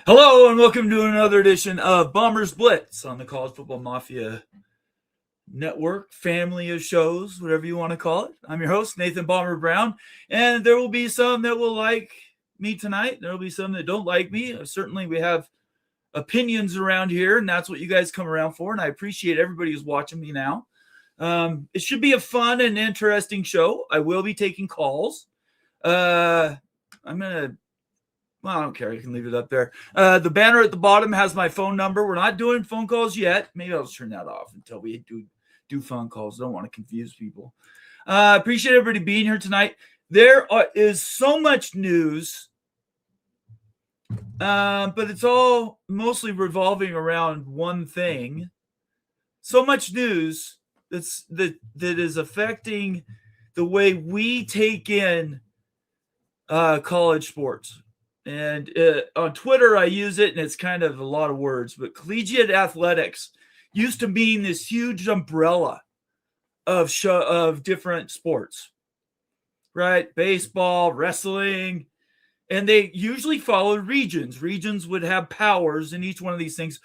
Hello and welcome to another edition of Bomb3r's Blitz on the College Football Mafia network, family of shows, whatever you want to call it. I'm your host, Nathan Bomber Brown, and there will be some that will like me tonight. There will be some that don't like me. Certainly we have opinions around here, and that's what you guys come around for, and I appreciate everybody who's watching me now. It should be a fun and interesting show. I will be taking calls. Well, I don't care. You can leave it up there. The banner at the bottom has my phone number. We're not doing phone calls yet. Maybe I'll turn that off until we do phone calls. I don't want to confuse people. Appreciate everybody being here tonight. There is so much news, but it's all mostly revolving around one thing. So much news that is affecting the way we take in college sports. And on Twitter, I use it, and it's kind of a lot of words, but collegiate athletics used to mean this huge umbrella of different sports, right? Baseball, wrestling, and they usually followed regions. Regions would have powers in each one of these things.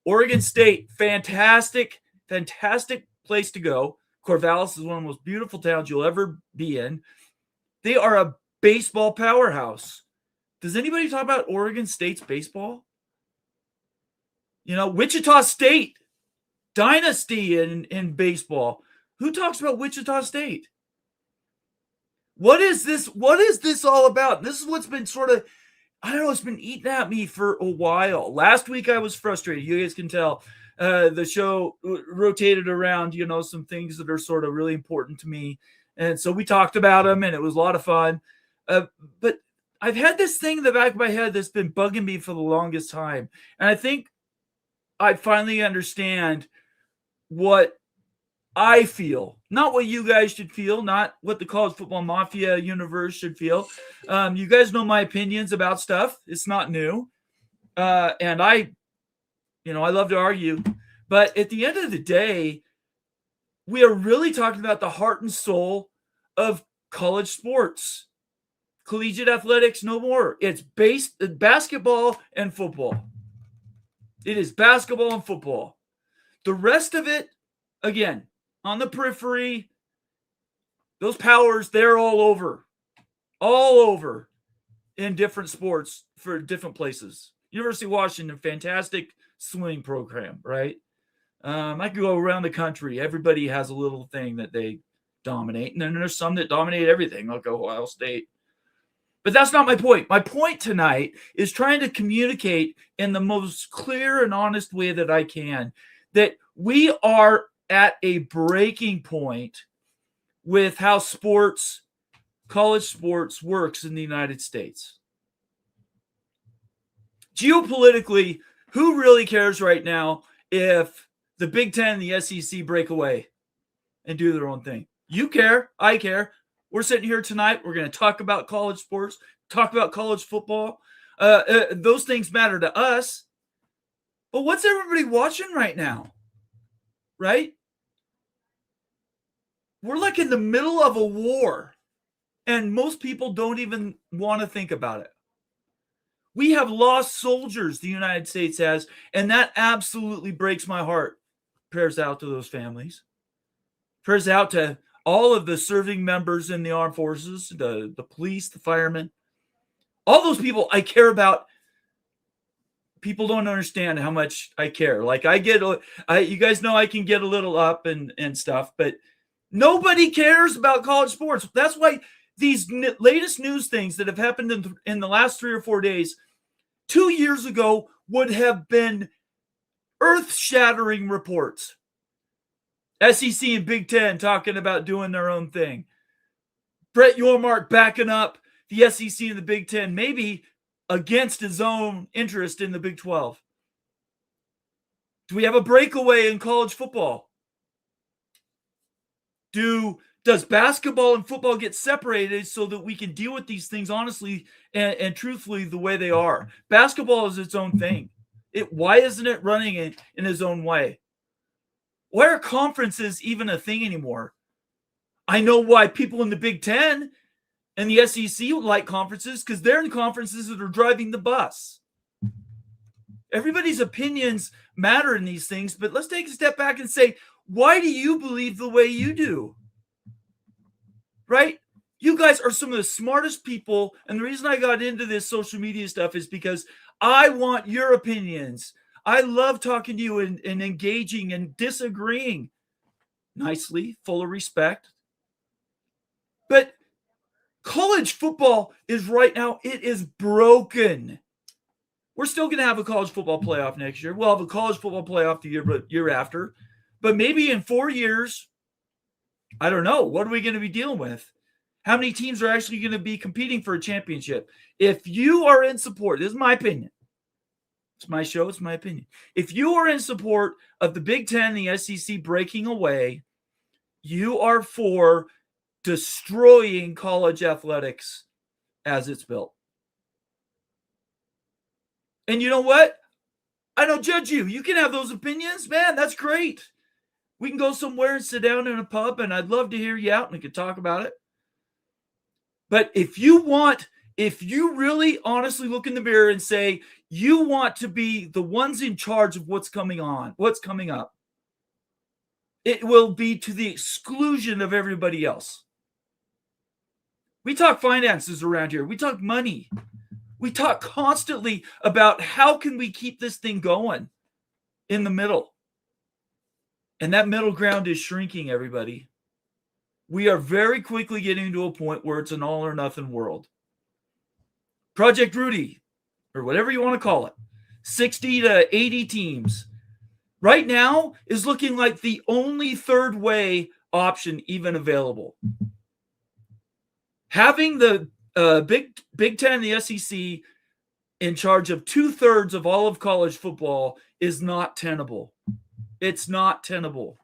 Oregon State, fantastic place to go. Corvallis is one of the most beautiful towns you'll ever be in. They are a baseball powerhouse. Does anybody talk about Oregon State's baseball? Wichita State, dynasty in baseball. Who talks about Wichita State? What is this? What is this all about? This is what's been it's been eating at me for a while. Last week I was frustrated. You guys can tell the show rotated around, some things that are sort of really important to me. And so we talked about them, and it was a lot of fun. But I've had this thing in the back of my head that's been bugging me for the longest time. And I think I finally understand what I feel, not what you guys should feel, not what the College Football Mafia universe should feel. You guys know my opinions about stuff. It's not new. And I love to argue. But at the end of the day, we are really talking about the heart and soul of college sports. Collegiate athletics, no more. It's basketball and football. It is basketball and football. The rest of it, again, on the periphery, those powers, they're all over in different sports for different places. University of Washington, fantastic swimming program, right? I could go around the country. Everybody has a little thing that they dominate. And then there's some that dominate everything, like Ohio State. But that's not my point. My point tonight is trying to communicate in the most clear and honest way that I can that we are at a breaking point with how college sports works in the United States. Geopolitically, who really cares right now if the Big Ten and the SEC break away and do their own thing? You care. I care. We're sitting here tonight. We're going to talk about college sports, talk about college football. Those things matter to us. But what's everybody watching right now? Right? We're like in the middle of a war, and most people don't even want to think about it. We have lost soldiers, the United States has, and that absolutely breaks my heart. Prayers out to those families. Prayers out to all of the serving members in the armed forces, the police, the firemen, all those people I care about. People don't understand how much I care. Like you guys know I can get a little up and stuff, but nobody cares about college sports. That's why these latest news things that have happened in the last 3 or 4 days, 2 years ago would have been earth-shattering reports. SEC and Big Ten talking about doing their own thing. Brett Yormark backing up the SEC and the Big Ten, maybe against his own interest in the Big 12. Do we have a breakaway in college football? Does basketball and football get separated so that we can deal with these things honestly and truthfully the way they are? Basketball is its own thing. Why isn't it running in its own way? Why are conferences even a thing anymore? I know why people in the Big Ten and the SEC like conferences, because they're in conferences that are driving the bus. everybody's opinions matter in these things, but let's take a step back and say, why do you believe the way you do? Right? You guys are some of the smartest people. And the reason I got into this social media stuff is because I want your opinions. I love talking to you and engaging and disagreeing nicely, full of respect. But college football is right now, it is broken. We're still going to have a college football playoff next year. We'll have a college football playoff the year after. But maybe in 4 years, I don't know. What are we going to be dealing with? How many teams are actually going to be competing for a championship? If you are in support, this is my opinion. It's my show. It's my opinion. If you are in support of the Big Ten and the SEC breaking away, you are for destroying college athletics as it's built. And you know what? I don't judge you. You can have those opinions, man. That's great. We can go somewhere and sit down in a pub, and I'd love to hear you out and we could talk about it. But if you really honestly look in the mirror and say you want to be the ones in charge of what's coming up, it will be to the exclusion of everybody else. We talk finances around here. We talk money. We talk constantly about how can we keep this thing going in the middle. And that middle ground is shrinking, everybody. We are very quickly getting to a point where it's an all or nothing world. Project Rudy, or whatever you want to call it, 60 to 80 teams, right now is looking like the only third way option even available. Having the Big Ten and the SEC in charge of 2/3 of all of college football is not tenable. It's not tenable.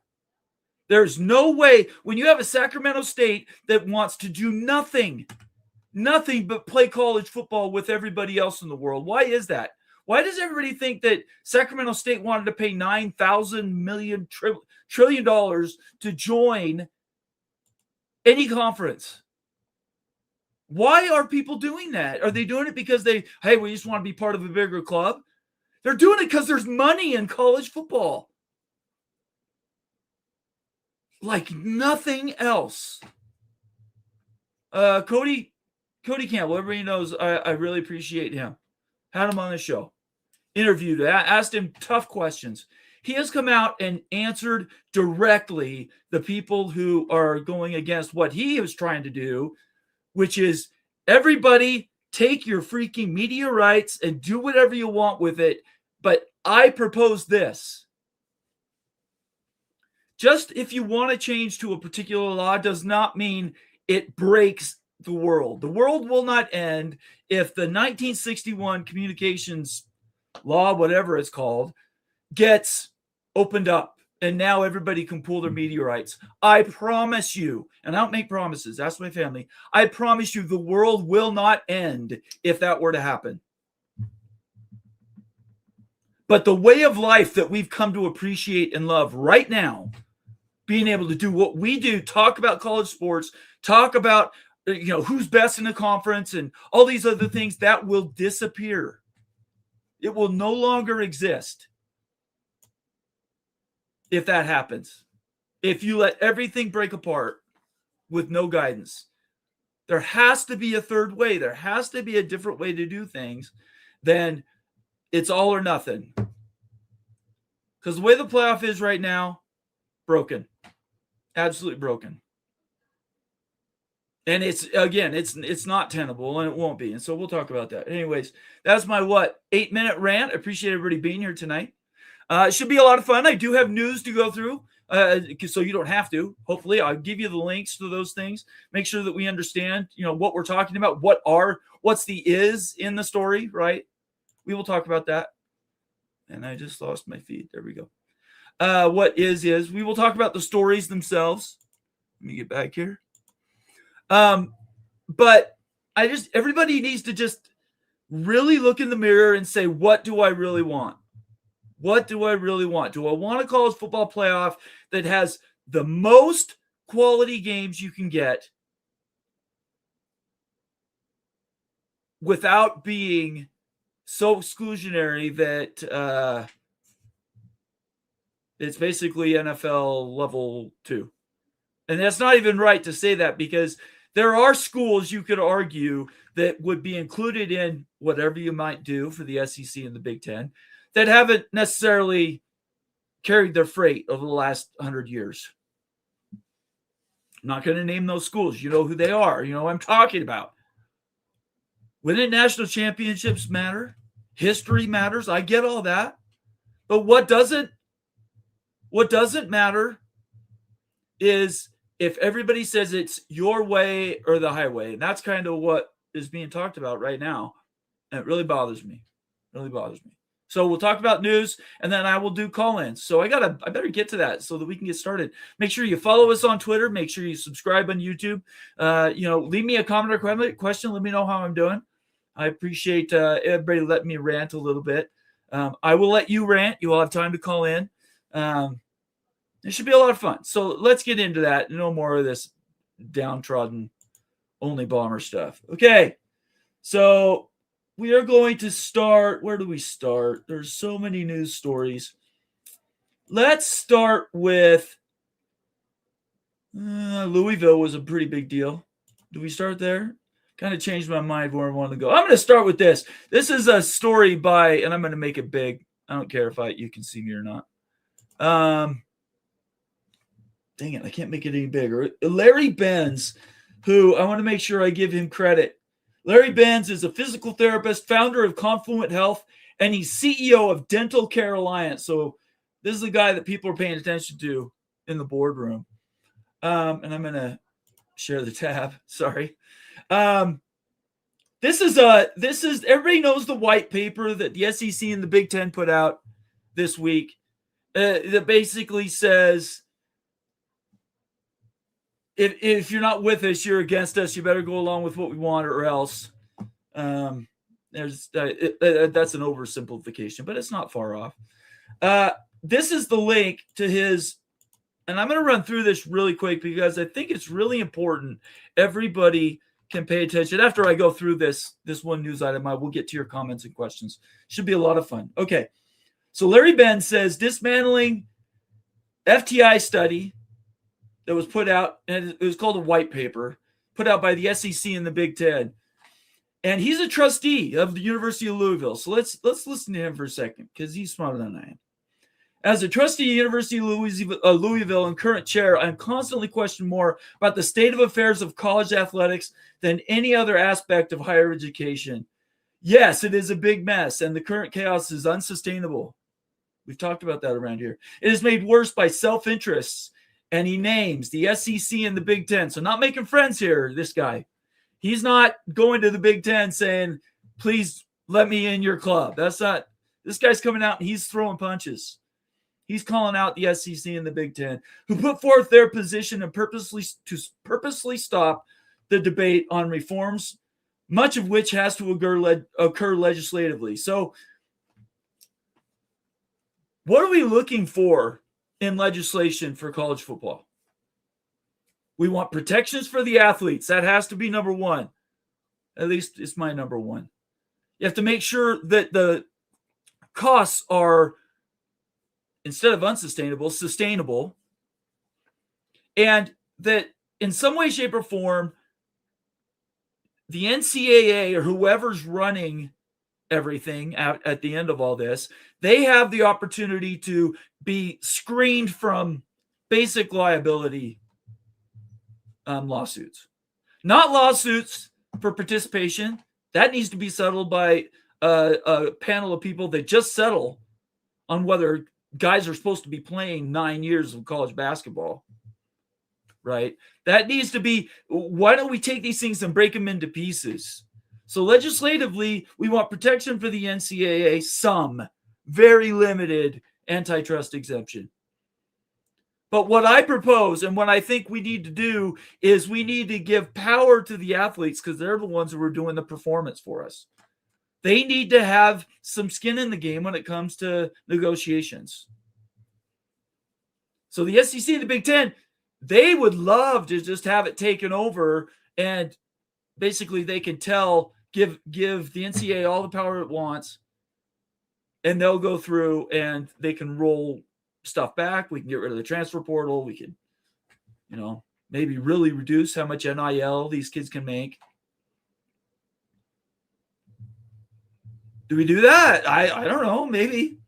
There's no way when you have a Sacramento State that wants to do nothing but play college football with everybody else in the world. Why is that? Why does everybody think that Sacramento State wanted to pay $9,000 trillion to join any conference? Why are people doing that? Are they doing it because we just want to be part of a bigger club? They're doing it because there's money in college football. Like nothing else. Cody Campbell, everybody knows I really appreciate him. Had him on the show. Interviewed, asked him tough questions. He has come out and answered directly the people who are going against what he was trying to do, which is everybody take your freaking media rights and do whatever you want with it. But I propose this. Just if you want to change to a particular law does not mean it breaks the world. The world will not end if the 1961 communications law, whatever it's called, gets opened up and now everybody can pull their media rights. I promise you, and I don't make promises, ask my family, I promise you the world will not end if that were to happen. But the way of life that we've come to appreciate and love right now, being able to do what we do, talk about college sports, talk about who's best in the conference and all these other things, that will disappear. It will no longer exist if that happens. If you let everything break apart with no guidance, there has to be a third way. There has to be a different way to do things than it's all or nothing. Because the way the playoff is right now, broken. Absolutely broken. And it's not tenable, and it won't be. And so we'll talk about that. Anyways, that's my 8-minute rant. I appreciate everybody being here tonight. It should be a lot of fun. I do have news to go through, so you don't have to. Hopefully, I'll give you the links to those things. Make sure that we understand, what we're talking about. What's the is in the story, right? We will talk about that. And I just lost my feed. There we go. What is. We will talk about the stories themselves. Let me get back here. But everybody needs to just really look in the mirror and say, what do I really want? What do I really want? Do I want a college football playoff that has the most quality games you can get without being so exclusionary that it's basically NFL level 2. And that's not even right to say that, because there are schools you could argue that would be included in whatever you might do for the SEC and the Big Ten that haven't necessarily carried their freight over the last 100 years. I'm not going to name those schools. You know who they are. You know what I'm talking about. Winning national championships matter. History matters. I get all that. But what doesn't matter is if everybody says it's your way or the highway. And that's kind of what is being talked about right now. And it really bothers me. So we'll talk about news, and then I will do call-ins. So I better get to that so that we can get started. Make sure you follow us on Twitter. Make sure you subscribe on YouTube. Leave me a comment or question. Let me know how I'm doing. I appreciate everybody letting me rant a little bit. I will let you rant. You will have time to call in. It should be a lot of fun. So let's get into that. No more of this downtrodden only Bomber stuff. Okay. So we are going to start. Where do we start? There's so many news stories. Let's start with Louisville was a pretty big deal. Do we start there? Kind of changed my mind where I want to go. I'm going to start with this. This is a story by, and I'm going to make it big. I don't care if you can see me or not. Dang it, I can't make it any bigger. Larry Benz, who I want to make sure I give him credit. Larry Benz is a physical therapist, founder of Confluent Health, and he's CEO of Dental Care Alliance. So this is the guy that people are paying attention to in the boardroom. And I'm going to share the tab. Sorry. This is everybody knows the white paper that the SEC and the Big Ten put out this week that basically says, if you're not with us, you're against us. You better go along with what we want, or else. That's an oversimplification, but it's not far off. This is the link to his, and I'm going to run through this really quick because I think it's really important. Everybody can pay attention. After I go through this one news item, I will get to your comments and questions. Should be a lot of fun. Okay. So Larry Benz says dismantling FTI study that was put out, and it was called a white paper, put out by the SEC and the Big Ten. And he's a trustee of the University of Louisville. So let's listen to him for a second, because he's smarter than I am. As a trustee of University of Louisville and current chair, I'm constantly questioned more about the state of affairs of college athletics than any other aspect of higher education. Yes, it is a big mess, and the current chaos is unsustainable. We've talked about that around here. It is made worse by self-interests, and he names the SEC and the Big Ten. So not making friends here, this guy. He's not going to the Big Ten saying, please let me in your club. That's not, this guy's coming out and he's throwing punches. He's calling out the SEC and the Big Ten, who put forth their position and purposely stop the debate on reforms, much of which has to occur legislatively. So what are we looking for in legislation for college football? We want protections for the athletes. That has to be number one. At least it's my number one. You have to make sure that the costs are, instead of unsustainable, sustainable. And that in some way, shape, or form, the NCAA or whoever's running everything at the end of all this, they have the opportunity to be screened from basic liability lawsuits. Not lawsuits for participation. That needs to be settled by a panel of people that just settle on whether guys are supposed to be playing 9 years of college basketball, right? That needs to be, why don't we take these things and break them into pieces? So legislatively, we want protection for the NCAA, some very limited antitrust exemption. But what I propose and what I think we need to do is we need to give power to the athletes, because they're the ones who are doing the performance for us. They need to have some skin in the game when it comes to negotiations. So the SEC and the Big Ten, they would love to just have it taken over, and basically they can tell give the NCAA all the power it wants, and they'll go through and they can roll stuff back. We can get rid of the transfer portal. We can, maybe really reduce how much NIL these kids can make. Do we do that? I don't know. Maybe.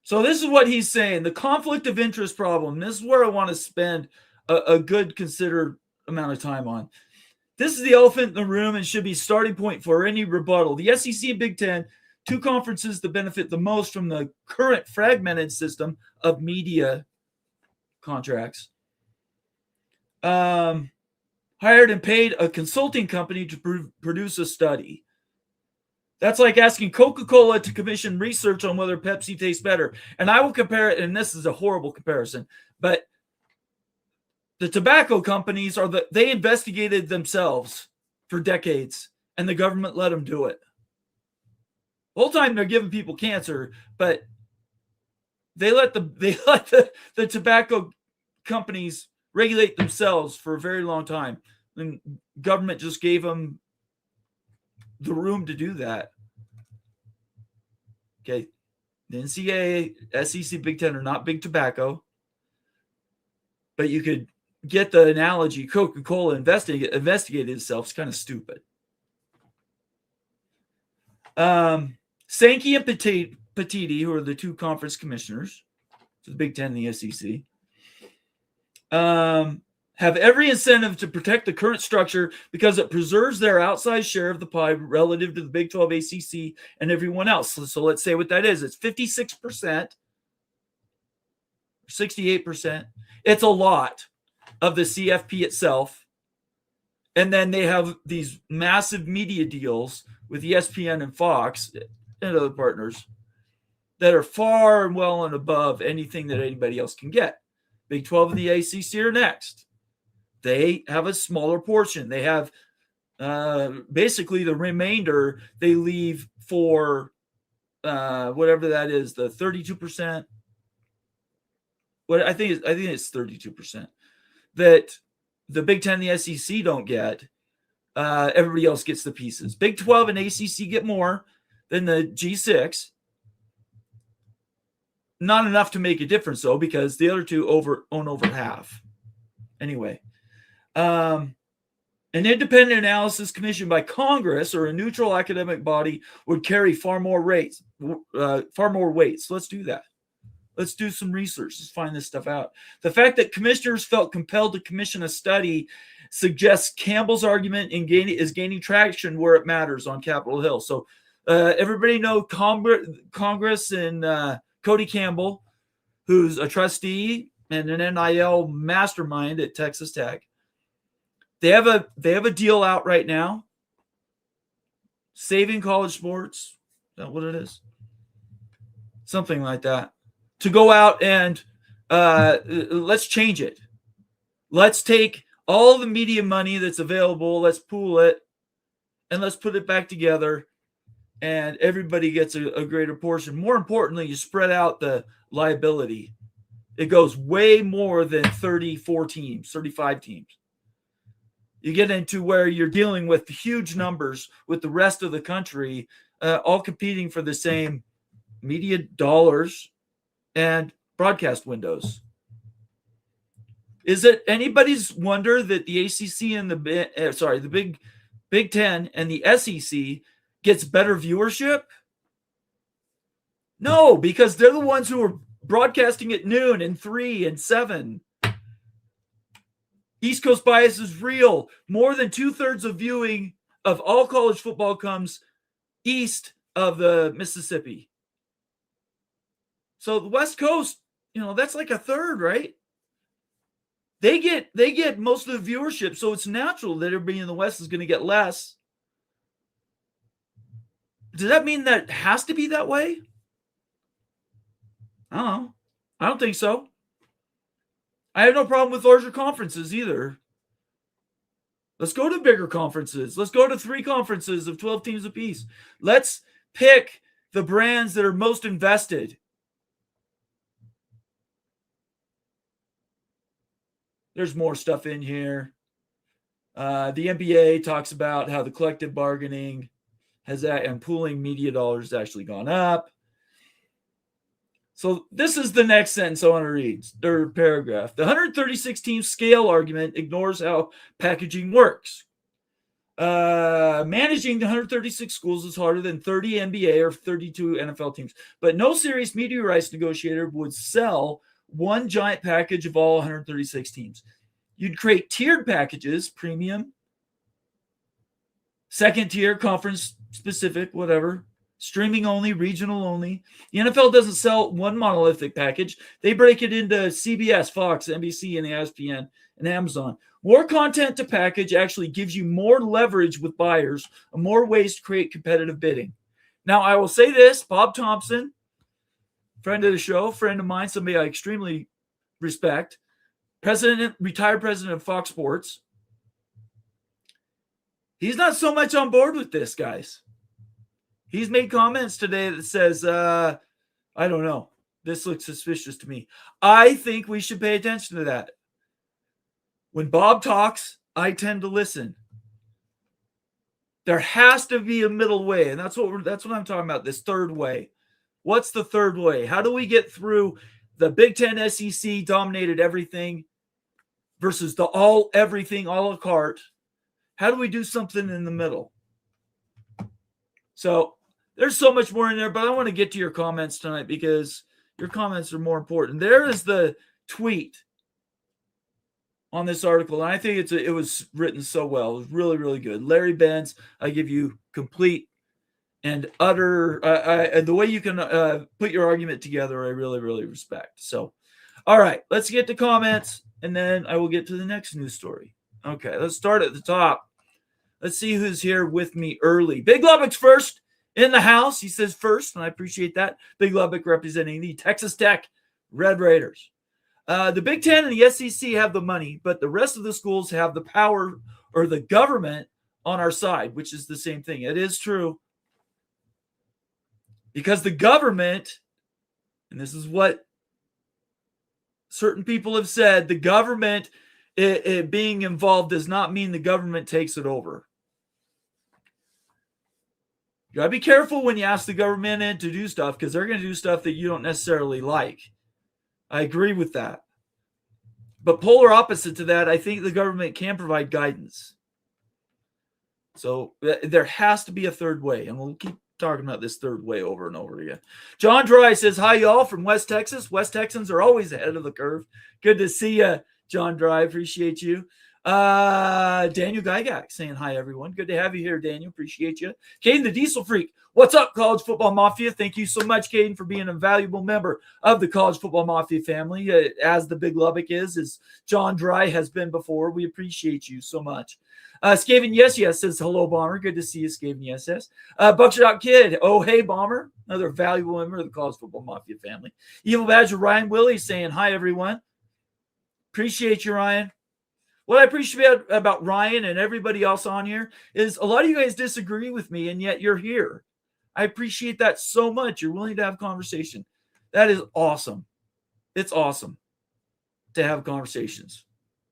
So this is what he's saying. The conflict of interest problem. This is where I want to spend a good considered amount of time on. This is the elephant in the room and should be starting point for any rebuttal. The SEC and Big Ten, two conferences that benefit the most from the current fragmented system of media contracts, hired and paid a consulting company to produce a study. That's like asking Coca-Cola to commission research on whether Pepsi tastes better. And I will compare it, and this is a horrible comparison, but the tobacco companies they investigated themselves for decades, and the government let them do it. The whole time they're giving people cancer, but they let the tobacco companies regulate themselves for a very long time. And government just gave them the room to do that. Okay. The NCAA, SEC, Big Ten are not big tobacco, but you could get the analogy. Coca-Cola investigated itself. It's kind of stupid. Sankey and Petiti, who are the two conference commissioners, so the Big Ten and the SEC, have every incentive to protect the current structure because it preserves their outsized share of the pie relative to the Big 12, ACC, and everyone else. So let's say what that is. It's 56%, 68%. It's a lot of the CFP itself. And then they have these massive media deals with ESPN and Fox and other partners that are far and well and above anything that anybody else can get. Big 12 and the ACC are next. They have a smaller portion. They have basically the remainder they leave for whatever that is, the 32%. I think it's 32% that the Big Ten and the SEC don't get. Everybody else gets the pieces. Big 12 and ACC get more than the G6. Not enough to make a difference, though, because the other two own over half. Anyway, an independent analysis commissioned by Congress or a neutral academic body would carry far more weight. So let's do that. Let's do some research. Let's find this stuff out. The fact that commissioners felt compelled to commission a study suggests Campbell's argument is gaining traction where it matters on Capitol Hill. So everybody know Congress and Cody Campbell, who's a trustee and an NIL mastermind at Texas Tech. They have a deal out right now. Saving college sports. Is that what it is? Something like that. To go out and let's change it. Let's take all the media money that's available, let's pool it, and let's put it back together, and everybody gets a greater portion. More importantly, you spread out the liability. It goes way more than 34 teams, 35 teams. You get into where you're dealing with huge numbers with the rest of the country, all competing for the same media dollars and broadcast windows. Is it anybody's wonder that the ACC and the Big Ten and the SEC gets better viewership? No, because they're the ones who are broadcasting at noon and 3 and 7. East Coast bias is real. More than 2/3 of viewing of all college football comes east of the Mississippi. So the West Coast, that's like a third, right? They get most of the viewership, so it's natural that everybody in the West is going to get less. Does that mean that it has to be that way? I don't know. I don't think so. I have no problem with larger conferences either. Let's go to bigger conferences. Let's go to 3 conferences of 12 teams apiece. Let's pick the brands that are most invested. There's more stuff in here. The NBA talks about how the collective bargaining and pooling media dollars has actually gone up. So this is the next sentence I want to read, or paragraph. The 136 team scale argument ignores how packaging works. Managing the 136 schools is harder than 30 NBA or 32 NFL teams, but no serious media rights negotiator would sell one giant package of all 136 teams. You'd create tiered packages, premium, second tier, conference specific, whatever, streaming only, regional only. The NFL doesn't sell one monolithic package. They break it into CBS, Fox, NBC, and ESPN, and Amazon. More content to package actually gives you more leverage with buyers and more ways to create competitive bidding. Now, I will say this, Bob Thompson, friend of the show, friend of mine, somebody I extremely respect, retired president of Fox Sports. He's not so much on board with this, guys. He's made comments today that says, I don't know, this looks suspicious to me. I think we should pay attention to that. When Bob talks, I tend to listen. There has to be a middle way, and that's what I'm talking about, this third way. What's the third way? How do we get through the Big Ten SEC dominated everything versus the everything a la carte? How do we do something in the middle? So there's so much more in there, but I want to get to your comments tonight because your comments are more important. There is the tweet on this article, and I think it was written so well. It was really, really good. Larry Benz, I give you complete and utter the way you can put your argument together, I really, really respect. So, all right, let's get to comments, and then I will get to the next news story. Okay, let's start at the top. Let's see who's here with me early. Big Lubbock's first in the house. He says first, and I appreciate that. Big Lubbock representing the Texas Tech Red Raiders. The Big Ten and the SEC have the money, but the rest of the schools have the power or the government on our side, which is the same thing. It is true. Because the government, and this is what certain people have said, the government it being involved does not mean the government takes it over. You got to be careful when you ask the government in to do stuff because they're going to do stuff that you don't necessarily like. I agree with that. But polar opposite to that, I think the government can provide guidance. So there has to be a third way, and we'll keep talking about this third way over and over again. John Dry says, hi, y'all, from West Texas. West Texans are always ahead of the curve. Good to see you, John Dry. Appreciate you. Daniel Gygax saying hi, everyone. Good to have you here, Daniel. Appreciate you. Caden, the Diesel Freak. What's up, College Football Mafia? Thank you so much, Caden, for being a valuable member of the College Football Mafia family, as the Big Lubbock is, as John Dry has been before. We appreciate you so much. Skaven Yes says hello, Bomber. Good to see you, Skaven Yes. Buckshot Kid. Oh, hey, Bomber. Another valuable member of the College Football Mafia family. Evil Badger Ryan Willie saying hi, everyone. Appreciate you, Ryan. What I appreciate about Ryan and everybody else on here is a lot of you guys disagree with me, and yet you're here. I appreciate that so much. You're willing to have conversation. That is awesome. It's awesome to have conversations.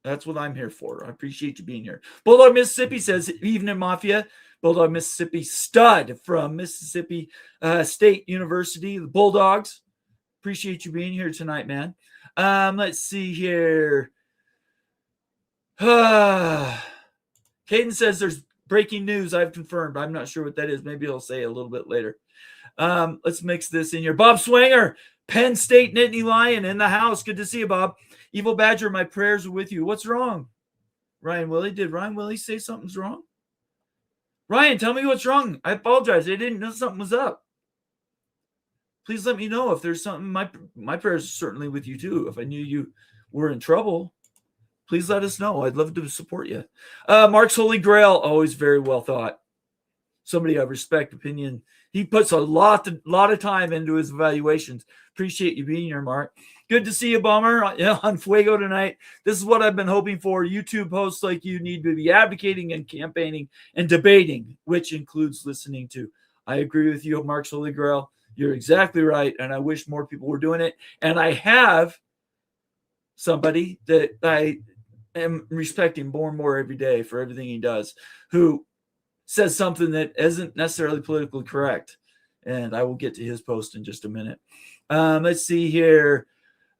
That's what I'm here for. I appreciate you being here. Bulldog Mississippi says, evening, Mafia. Bulldog Mississippi stud from Mississippi State University. The Bulldogs. Appreciate you being here tonight, man. Let's see here. Caden says there's breaking news. I've confirmed. I'm not sure what that is. Maybe I'll say a little bit later. Let's mix this in here. Bob Swanger, Penn State Nittany Lion in the house. Good to see you, Bob. Evil Badger, my prayers are with you. What's wrong? Ryan Willie. Did Ryan Willie say something's wrong? Ryan, tell me what's wrong. I apologize. I didn't know something was up. Please let me know if there's something. My prayers are certainly with you too. If I knew you were in trouble, please let us know. I'd love to support you. Mark's Holy Grail, always very well thought. Somebody I respect opinion. He puts a lot of time into his evaluations. Appreciate you being here, Mark. Good to see you, Bomber, on Fuego tonight. This is what I've been hoping for. YouTube hosts like you need to be advocating and campaigning and debating, which includes listening to. I agree with you, Mark's Holy Grail. You're exactly right, and I wish more people were doing it. And I have somebody that am respecting more and more every day for everything he does, who says something that isn't necessarily politically correct. And I will get to his post in just a minute. Let's see here.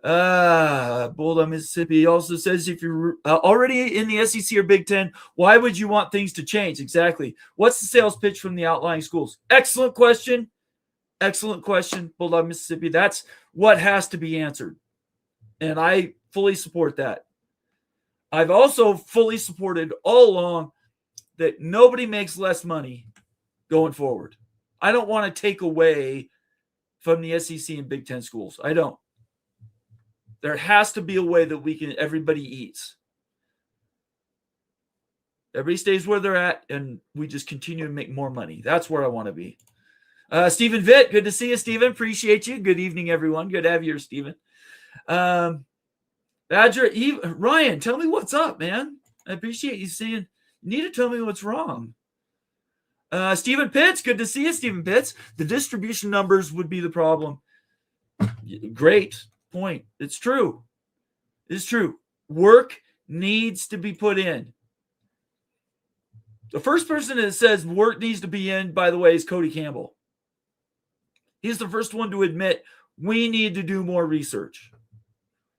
Bulldog, Mississippi also says if you're already in the SEC or Big Ten, why would you want things to change? Exactly. What's the sales pitch from the outlying schools? Excellent question. Excellent question, Bulldog, Mississippi. That's what has to be answered. And I fully support that. I've also fully supported all along that nobody makes less money going forward. I don't want to take away from the SEC and Big Ten schools. I don't. There has to be a way that everybody eats. Everybody stays where they're at, and we just continue to make more money. That's where I want to be. Stephen Vitt, good to see you, Stephen. Appreciate you. Good evening, everyone. Good to have you here, Stephen. Badger, Ryan, tell me what's up, man. I appreciate you saying you need to tell me what's wrong. Stephen Pitts, good to see you, Stephen Pitts. The distribution numbers would be the problem. Great point. It's true. It's true. Work needs to be put in. The first person that says work needs to be in, by the way, is Cody Campbell. He's the first one to admit we need to do more research.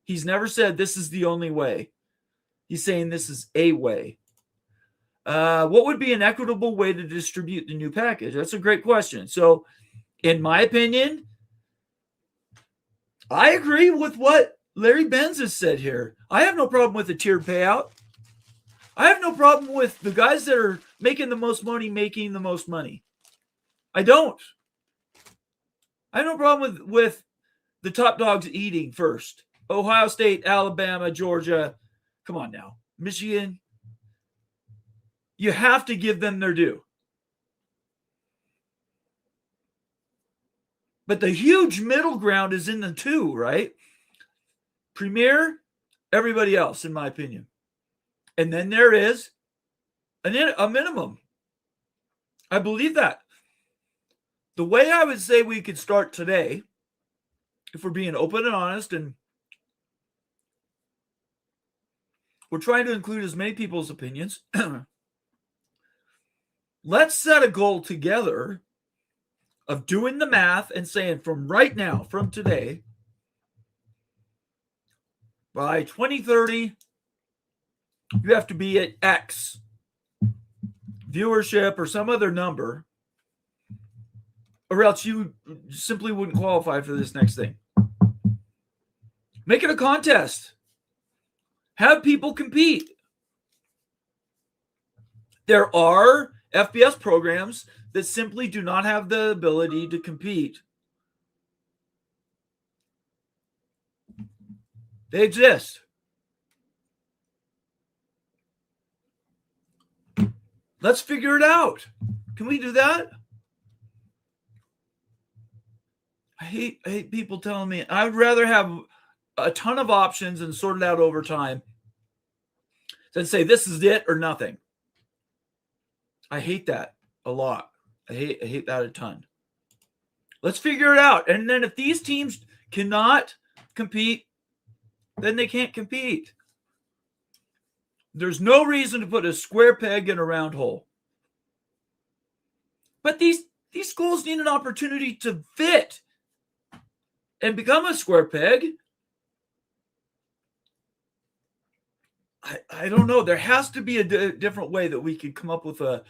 He's never said this is the only way. He's saying this is a way. What would be an equitable way to distribute the new package? That's a great question. So, in my opinion, I agree with what Larry Benz has said here. I have no problem with a tiered payout. I have no problem with the guys that are making the most money making the most money. I don't. I have no problem with the top dogs eating first. Ohio State, Alabama, Georgia. Come on now. Michigan. You have to give them their due. But the huge middle ground is in the two, right? Premier, everybody else, in my opinion. And then there is a minimum. I believe that. The way I would say we could start today, if we're being open and honest, and we're trying to include as many people's opinions, let's set a goal together of doing the math and saying from right now, from today, by 2030, you have to be at X viewership or some other number, or else you simply wouldn't qualify for this next thing. Make it a contest. Have people compete. There are FBS programs that simply do not have the ability to compete. They exist. Let's figure it out. Can we do that? I hate people telling me I would rather have a ton of options and sort it out over time than say this is it or nothing. I hate that a lot. I hate that a ton. Let's figure it out. And then if these teams cannot compete, then they can't compete. There's no reason to put a square peg in a round hole. But these schools need an opportunity to fit and become a square peg. I don't know. There has to be a different way that we could come up with a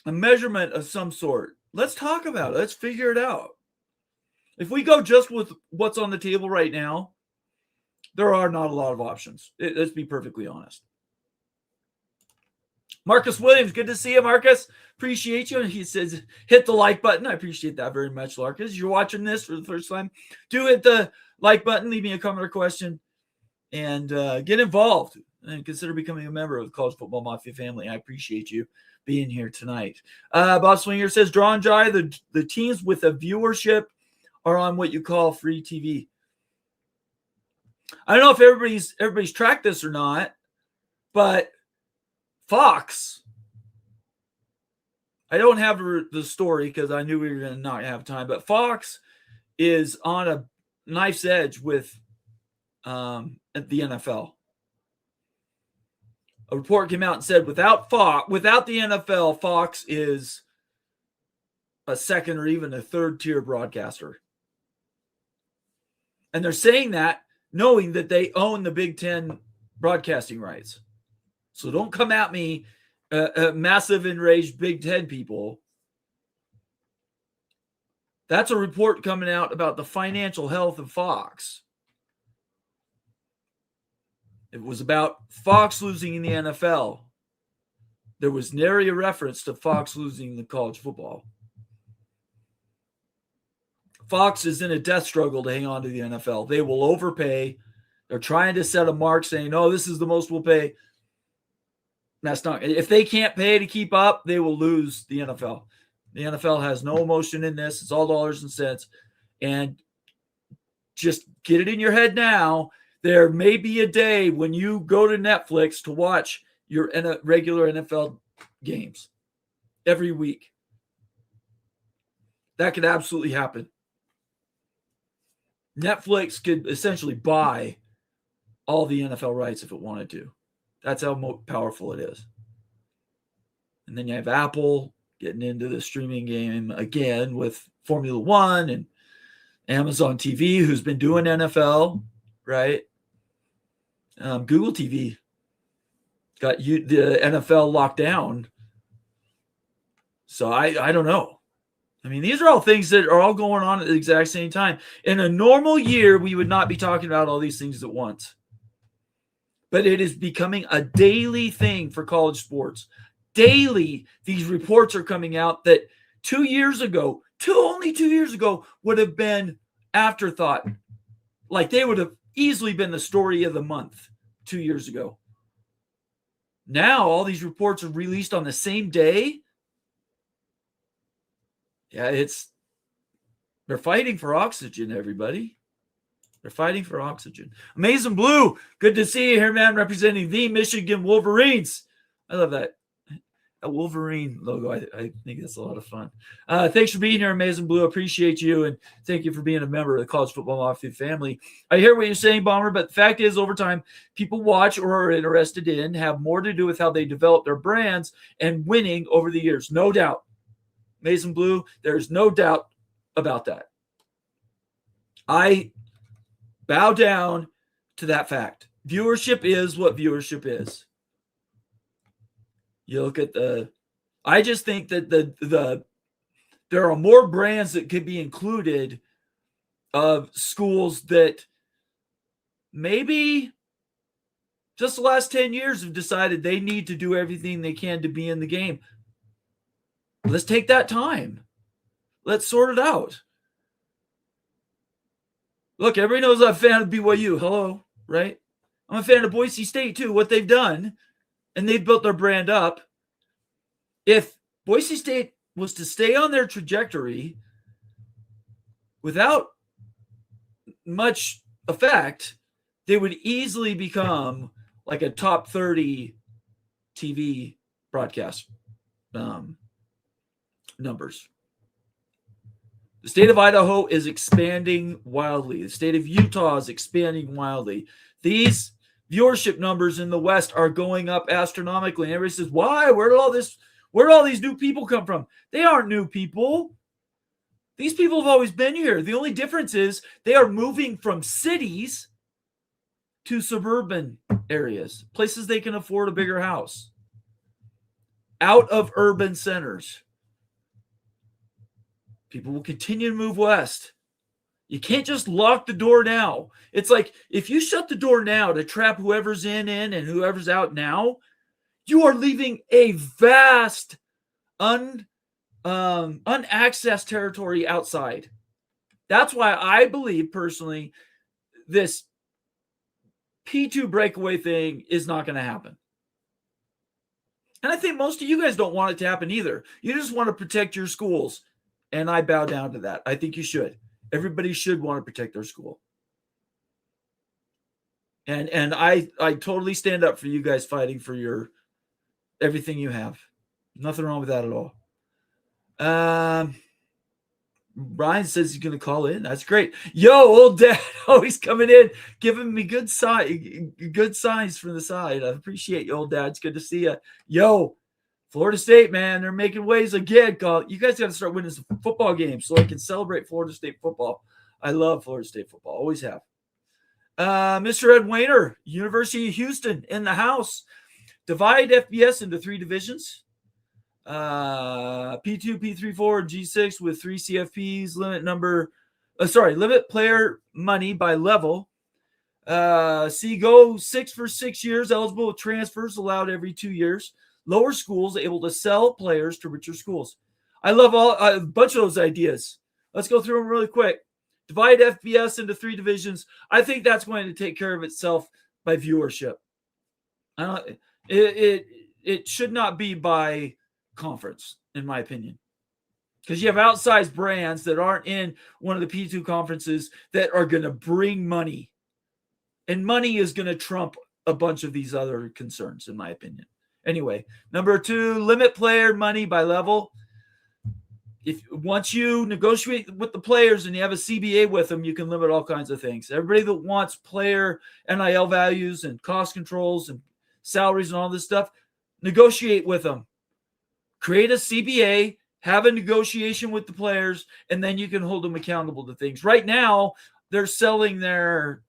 measurement of some sort. Let's talk about it. Let's figure it out. If we go just with what's on the table right now, there are not a lot of options. Let's be perfectly honest. Marcus Williams, good to see you, Marcus. Appreciate you. He says, hit the like button. I appreciate that very much, Marcus. You're watching this for the first time. Do hit the like button. Leave me a comment or question. And get involved. And consider becoming a member of the College Football Mafia family. I appreciate you being here tonight. Bob Swinger says, Draw and Jai, the teams with a viewership are on what you call free TV. I don't know if everybody's tracked this or not, but Fox, I don't have the story because I knew we were going to not have time, but Fox is on a knife's edge with at the NFL. A report came out and said without the NFL, Fox is a second or even a third tier broadcaster. And they're saying that knowing that they own the Big Ten broadcasting rights. So don't come at me, massive enraged Big Ten people. That's a report coming out about the financial health of Fox. It was about Fox losing in the NFL. There was nary a reference to Fox losing the college football. Fox is in a death struggle to hang on to the NFL. They will overpay. They're trying to set a mark saying, oh, this is the most we'll pay. That's not. If they can't pay to keep up, they will lose the NFL. The NFL has no emotion in this. It's all dollars and cents. And just get it in your head now. There may be a day when you go to Netflix to watch your regular NFL games every week. That could absolutely happen. Netflix could essentially buy all the NFL rights if it wanted to. That's how powerful it is. And then you have Apple getting into the streaming game again with Formula One and Amazon TV, who's been doing NFL, right? Google TV got the NFL locked down. So I don't know. I mean, these are all things that are all going on at the exact same time. In a normal year, we would not be talking about all these things at once. But it is becoming a daily thing for college sports. Daily, these reports are coming out that 2 years ago, only 2 years ago, would have been afterthought. Like they would have easily been the story of the month 2 years ago. Now, all these reports are released on the same day. Yeah, they're fighting for oxygen, everybody. They're fighting for oxygen. Amazing Blue, good to see you here, man, representing the Michigan Wolverines. I love that. A Wolverine logo. I think that's a lot of fun. Thanks for being here, Amazing Blue. Appreciate you, and thank you for being a member of the College Football Mafia family. I hear what you're saying, Bomber, but the fact is, over time, people watch or are interested in have more to do with how they develop their brands and winning over the years. No doubt. Amazing Blue, there's no doubt about that. I bow down to that fact. Viewership is what viewership is. You look at I just think that there are more brands that could be included of schools that maybe just the last 10 years have decided they need to do everything they can to be in the game. Let's take that time. Let's sort it out. Look, everybody knows I'm a fan of BYU. Hello, right? I'm a fan of Boise State too, what they've done. And they've built their brand up. If Boise State was to stay on their trajectory without much effect, they would easily become like a top 30 TV broadcast numbers. The state of Idaho is expanding wildly. The state of Utah is expanding wildly. These viewership numbers in the West are going up astronomically. And everybody says, why? Where did all these new people come from? They aren't new people. These people have always been here. The only difference is they are moving from cities to suburban areas, places they can afford a bigger house, out of urban centers. People will continue to move west. You can't just lock the door now. It's like if you shut the door now to trap whoever's in and whoever's out now, you are leaving a vast unaccessed territory outside. That's why I believe personally this P2 breakaway thing is not going to happen. And I think most of you guys don't want it to happen either. You just want to protect your schools. And I bow down to that. I think you should. Everybody should want to protect their school. And I totally stand up for you guys fighting for your everything you have. Nothing wrong with that at all. Brian says he's going to call in. That's great. Yo, old dad, always coming in, giving me good signs from the side. I appreciate you, old dad. It's good to see you. Yo, Florida State, man, they're making waves again. You guys got to start winning some football games so I can celebrate Florida State football. I love Florida State football. Always have. Mr. Ed Wayner, University of Houston in the house. Divide FBS into 3 divisions. P2, P3, 4, G6 with 3 CFPs. Limit player money by level. Go 6 for 6 years. Eligible with transfers allowed every 2 years. Lower schools able to sell players to richer schools. I love a bunch of those ideas. Let's go through them really quick. Divide FBS into 3 divisions. I think that's going to take care of itself by viewership. It should not be by conference, in my opinion, because you have outsized brands that aren't in one of the P2 conferences that are going to bring money, and money is going to trump a bunch of these other concerns, in my opinion. Anyway, number 2, limit player money by level. Once you negotiate with the players and you have a CBA with them, you can limit all kinds of things. Everybody that wants player NIL values and cost controls and salaries and all this stuff, negotiate with them. Create a CBA, have a negotiation with the players, and then you can hold them accountable to things. Right now, they're selling their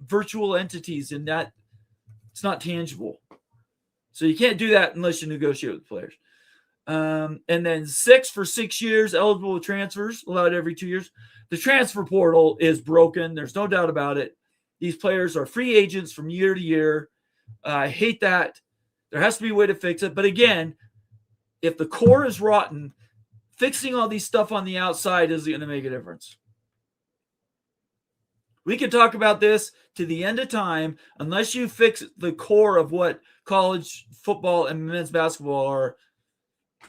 virtual entities, and that it's not tangible. So you can't do that unless you negotiate with the players. And then 6 for 6 years, eligible with transfers, allowed every 2 years. The transfer portal is broken. There's no doubt about it. These players are free agents from year to year. I hate that. There has to be a way to fix it. But again, if the core is rotten, fixing all these stuff on the outside isn't going to make a difference. We can talk about this to the end of time. Unless you fix the core of what college football and men's basketball are,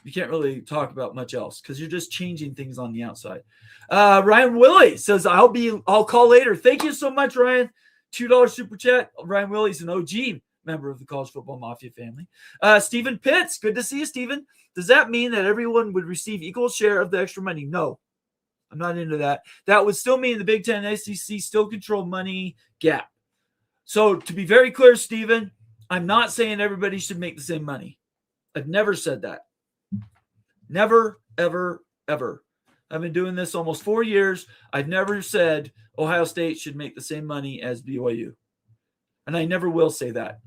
you can't really talk about much else because you're just changing things on the outside. Ryan Willie says, I'll call later. Thank you so much, Ryan. $2 super chat. Ryan Willie's an OG member of the College Football Mafia family. Stephen Pitts, good to see you, Stephen. Does that mean that everyone would receive equal share of the extra money? No, I'm not into that. That would still mean the Big Ten and SEC still control money gap. So to be very clear, Stephen, I'm not saying everybody should make the same money. I've never said that. Never, ever, ever. I've been doing this almost 4 years. I've never said Ohio State should make the same money as BYU. And I never will say that.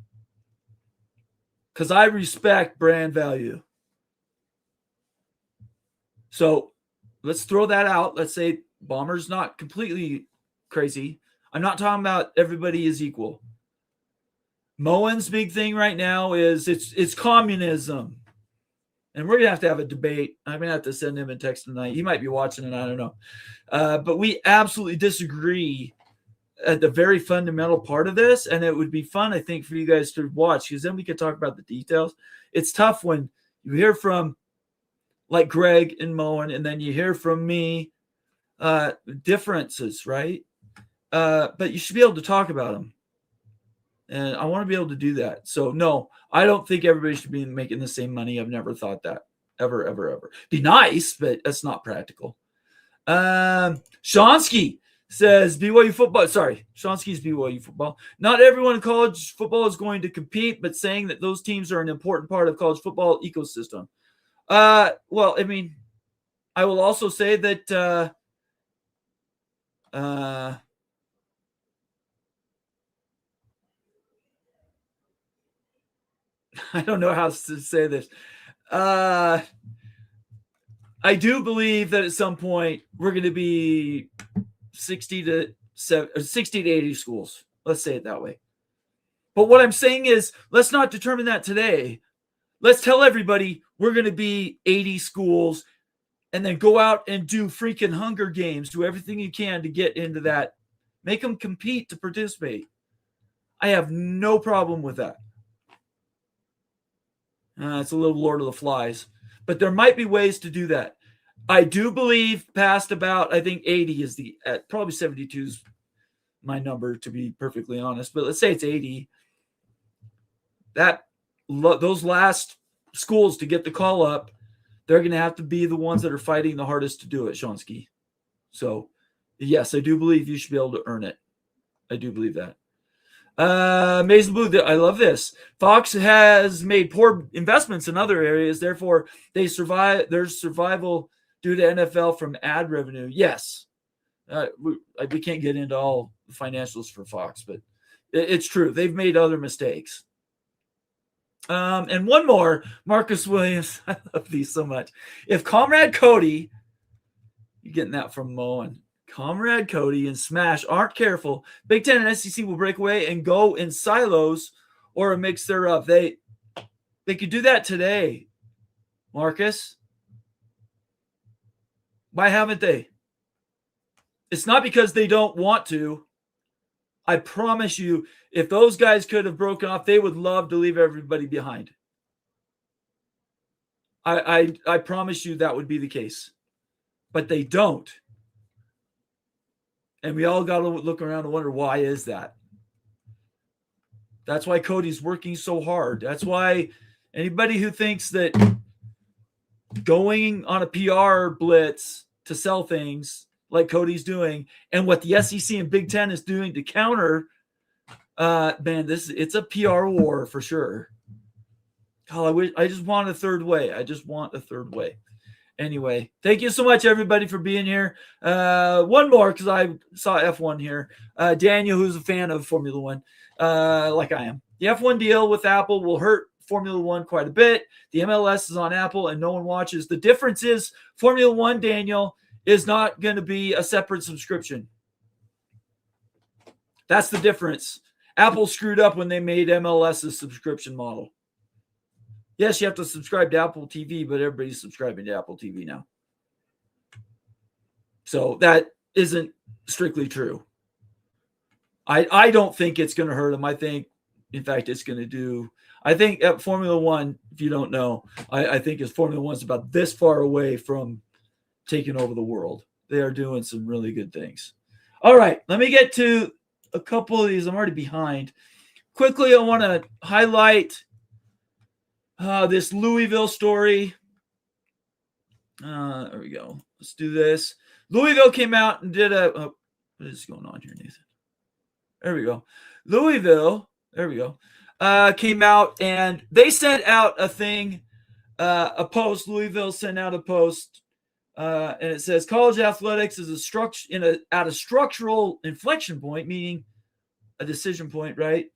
Because I respect brand value. So let's throw that out. Let's say Bomber's not completely crazy. I'm not talking about everybody is equal. Moen's big thing right now is it's communism. And we're going to have a debate. I'm going to have to send him a text tonight. He might be watching it. I don't know. But we absolutely disagree at the very fundamental part of this. And it would be fun, I think, for you guys to watch because then we could talk about the details. It's tough when you hear from like Greg and Moen, and then you hear from me differences, right? But you should be able to talk about them. And I want to be able to do that. So, no, I don't think everybody should be making the same money. I've never thought that. Ever, ever, ever. Be nice, but that's not practical. Shonsky says BYU football. Sorry, Shonsky's BYU football. Not everyone in college football is going to compete, but saying that those teams are an important part of college football ecosystem. Well, I mean, I will also say that I don't know how to say this. I do believe that at some point we're going to be 60 to 80 schools. Let's say it that way. But what I'm saying is, let's not determine that today. Let's tell everybody we're going to be 80 schools and then go out and do freaking Hunger Games. Do everything you can to get into that. Make them compete to participate. I have no problem with that. It's a little Lord of the Flies. But there might be ways to do that. I do believe past about, I think 80 is probably 72 is my number, to be perfectly honest. But let's say it's 80. Those last schools to get the call up, they're going to have to be the ones that are fighting the hardest to do it, Shonsky. So, yes, I do believe you should be able to earn it. I do believe that. Mason Blue, I love this. Fox has made poor investments in other areas, therefore there's survival due to NFL from ad revenue. Yes. We can't get into all the financials for Fox, but it's true. They've made other mistakes. And one more, Marcus Williams. I love these so much. If Comrade Cody, you're getting that from Moen, Comrade Cody and Smash aren't careful, Big Ten and SEC will break away and go in silos or a mix thereof. They could do that today, Marcus. Why haven't they? It's not because they don't want to. I promise you, if those guys could have broken off, they would love to leave everybody behind. I promise you that would be the case. But they don't. And we all got to look around and wonder, why is that? That's why Cody's working so hard. That's why anybody who thinks that going on a PR blitz to sell things like Cody's doing and what the SEC and Big Ten is doing to counter, it's a PR war for sure. I just want a third way. I just want a third way. Anyway, thank you so much, everybody, for being here. One more, because I saw F1 here. Daniel, who's a fan of Formula One, like I am. The F1 deal with Apple will hurt Formula One quite a bit. The MLS is on Apple, and no one watches. The difference is Formula One, Daniel, is not going to be a separate subscription. That's the difference. Apple screwed up when they made MLS a subscription model. Yes, you have to subscribe to Apple TV, but everybody's subscribing to Apple TV now. So that isn't strictly true. I don't think it's going to hurt them. I think, in fact, it's going to do. I think at Formula One, if you don't know, I think Formula One's about this far away from taking over the world. They are doing some really good things. All right, let me get to a couple of these. I'm already behind. Quickly, I want to highlight this Louisville story. There we go. Let's do this. Louisville came out and did what is going on here, Nathan? There we go. Louisville, there we go, came out and they sent out a thing, a post. Louisville sent out a post, and it says college athletics is at a structural inflection point, meaning a decision point, right?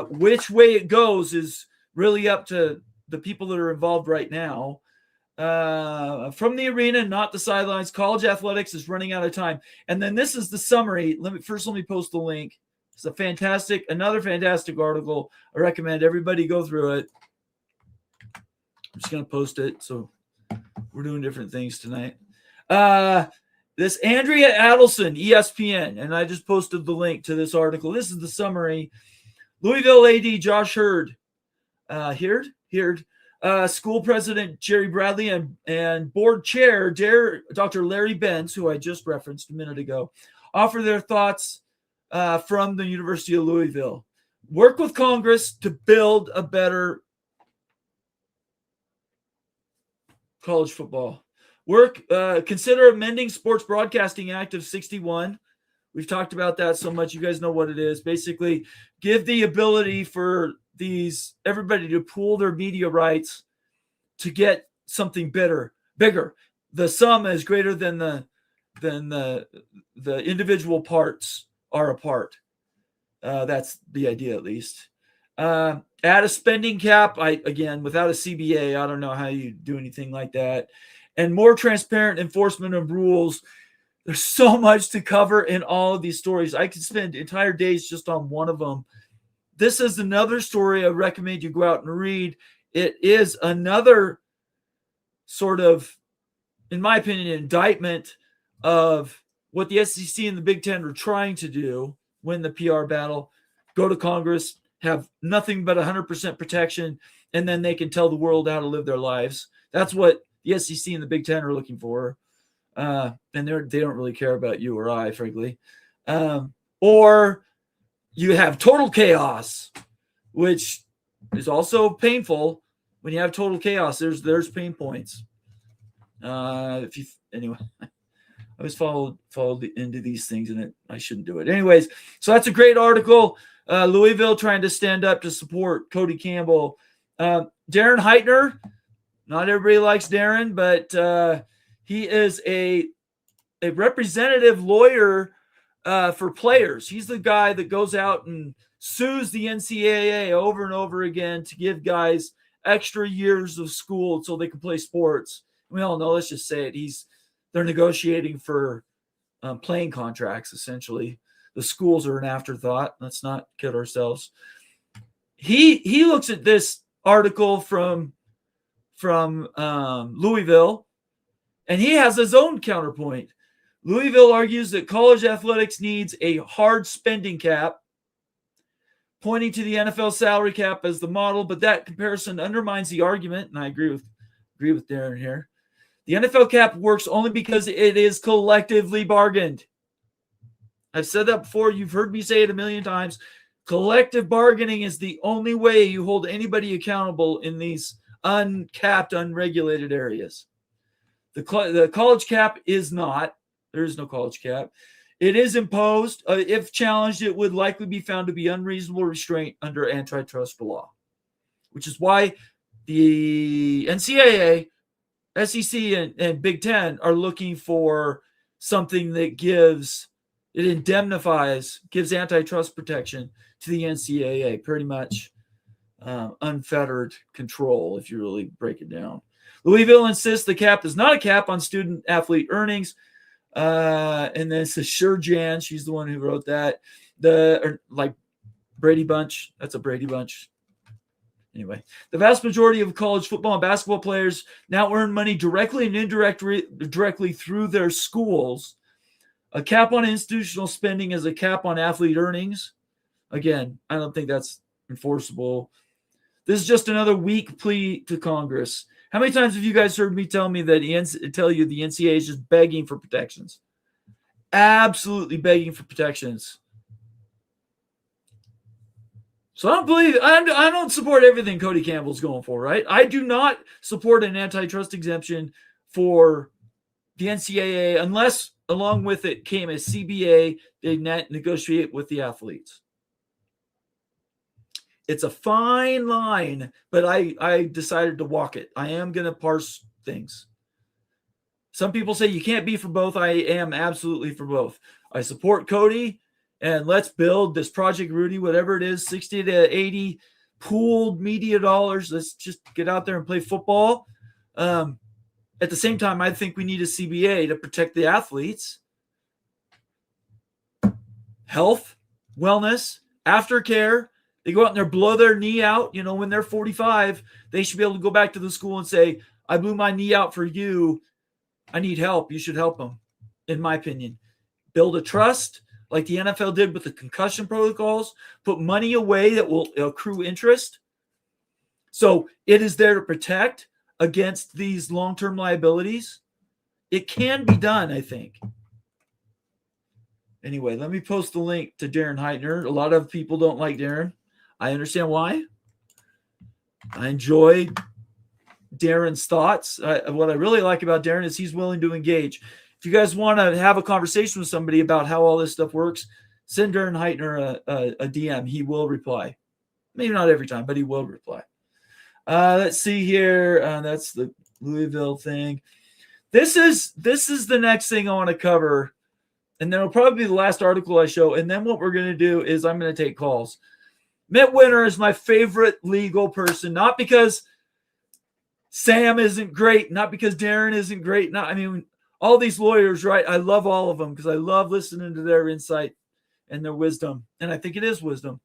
Which way it goes is really up to the people that are involved right now. From the arena, not the sidelines, college athletics is running out of time. And then this is the summary. Let me post the link. It's another fantastic article. I recommend everybody go through it. I'm just going to post it. So we're doing different things tonight. This Andrea Adelson, ESPN, and I just posted the link to this article. This is the summary. Louisville AD Josh Hurd. School president Jerry Bradley and board chair Dr. Larry Benz, who I just referenced a minute ago, offer their thoughts from the University of Louisville. Work with Congress to build a better college football. Consider amending Sports Broadcasting Act of 61. We've talked about that so much. You guys know what it is. Basically, give the ability for everybody to pool their media rights to get something bigger. The sum is greater than the individual parts are apart. That's the idea, at least. Add a spending cap. Without a CBA, I don't know how you do anything like that. And more transparent enforcement of rules. There's so much to cover in all of these stories. I could spend entire days just on one of them. This is another story I recommend you go out and read. It is another sort of, in my opinion, indictment of what the SEC and the Big Ten are trying to do, win the PR battle, go to Congress, have nothing but 100% protection, and then they can tell the world how to live their lives. That's what the SEC and the Big Ten are looking for. And they don't really care about you or I, frankly. Or you have total chaos, which is also painful. When you have total chaos, there's pain points. Anyway, I was followed into these things, and I shouldn't do it. Anyways, so that's a great article. Louisville trying to stand up to support Cody Campbell. Darren Heitner, not everybody likes Darren, but he is a representative lawyer for players. He's the guy that goes out and sues the NCAA over and over again to give guys extra years of school so they can play sports. We all know, let's just say it, they're negotiating for playing contracts, essentially. The schools are an afterthought. Let's not kid ourselves. He looks at this article from Louisville, and he has his own counterpoint. Louisville argues that college athletics needs a hard spending cap, pointing to the NFL salary cap as the model, but that comparison undermines the argument, and I agree with Darren here. The NFL cap works only because it is collectively bargained. I've said that before. You've heard me say it a million times. Collective bargaining is the only way you hold anybody accountable in these uncapped, unregulated areas. The college cap is not. There is no college cap. It is imposed. If challenged, it would likely be found to be unreasonable restraint under antitrust law, which is why the NCAA, SEC, and Big Ten are looking for something that gives antitrust protection to the NCAA, pretty much unfettered control, if you really break it down. Louisville insists the cap is not a cap on student athlete earnings. And then it says Jan, she's the one who wrote that. Brady Bunch, that's a Brady Bunch. Anyway, the vast majority of college football and basketball players now earn money directly and indirectly through their schools. A cap on institutional spending is a cap on athlete earnings. Again, I don't think that's enforceable. This is just another weak plea to Congress. How many times have you guys heard me tell you the NCAA is just begging for protections? Absolutely begging for protections. So I don't support everything Cody Campbell's going for, right? I do not support an antitrust exemption for the NCAA unless along with it came a CBA they negotiate with the athletes. It's a fine line, but I decided to walk it. I am going to parse things. Some people say you can't be for both. I am absolutely for both. I support Cody, and let's build this Project Rudy, whatever it is, 60 to 80 pooled media dollars. Let's just get out there and play football. At the same time, I think we need a CBA to protect the athletes. Health, wellness, aftercare. They go out and they blow their knee out. When they're 45, they should be able to go back to the school and say, I blew my knee out for you. I need help. You should help them, in my opinion. Build a trust like the NFL did with the concussion protocols. Put money away that will accrue interest. So it is there to protect against these long-term liabilities. It can be done, I think. Anyway, let me post the link to Darren Heitner. A lot of people don't like Darren. I understand why. I enjoy Darren's thoughts. What I really like about Darren is he's willing to engage. If you guys want to have a conversation with somebody about how all this stuff works, send Darren Heitner a DM. He will reply. Maybe not every time, but he will reply. Let's see here. That's the Louisville thing. This is the next thing I want to cover. And then it'll probably be the last article I show. And then what we're going to do is I'm going to take calls. Mitt Winter is my favorite legal person, not because Sam isn't great, not because Darren isn't great. All these lawyers, right? I love all of them because I love listening to their insight and their wisdom. And I think it is wisdom,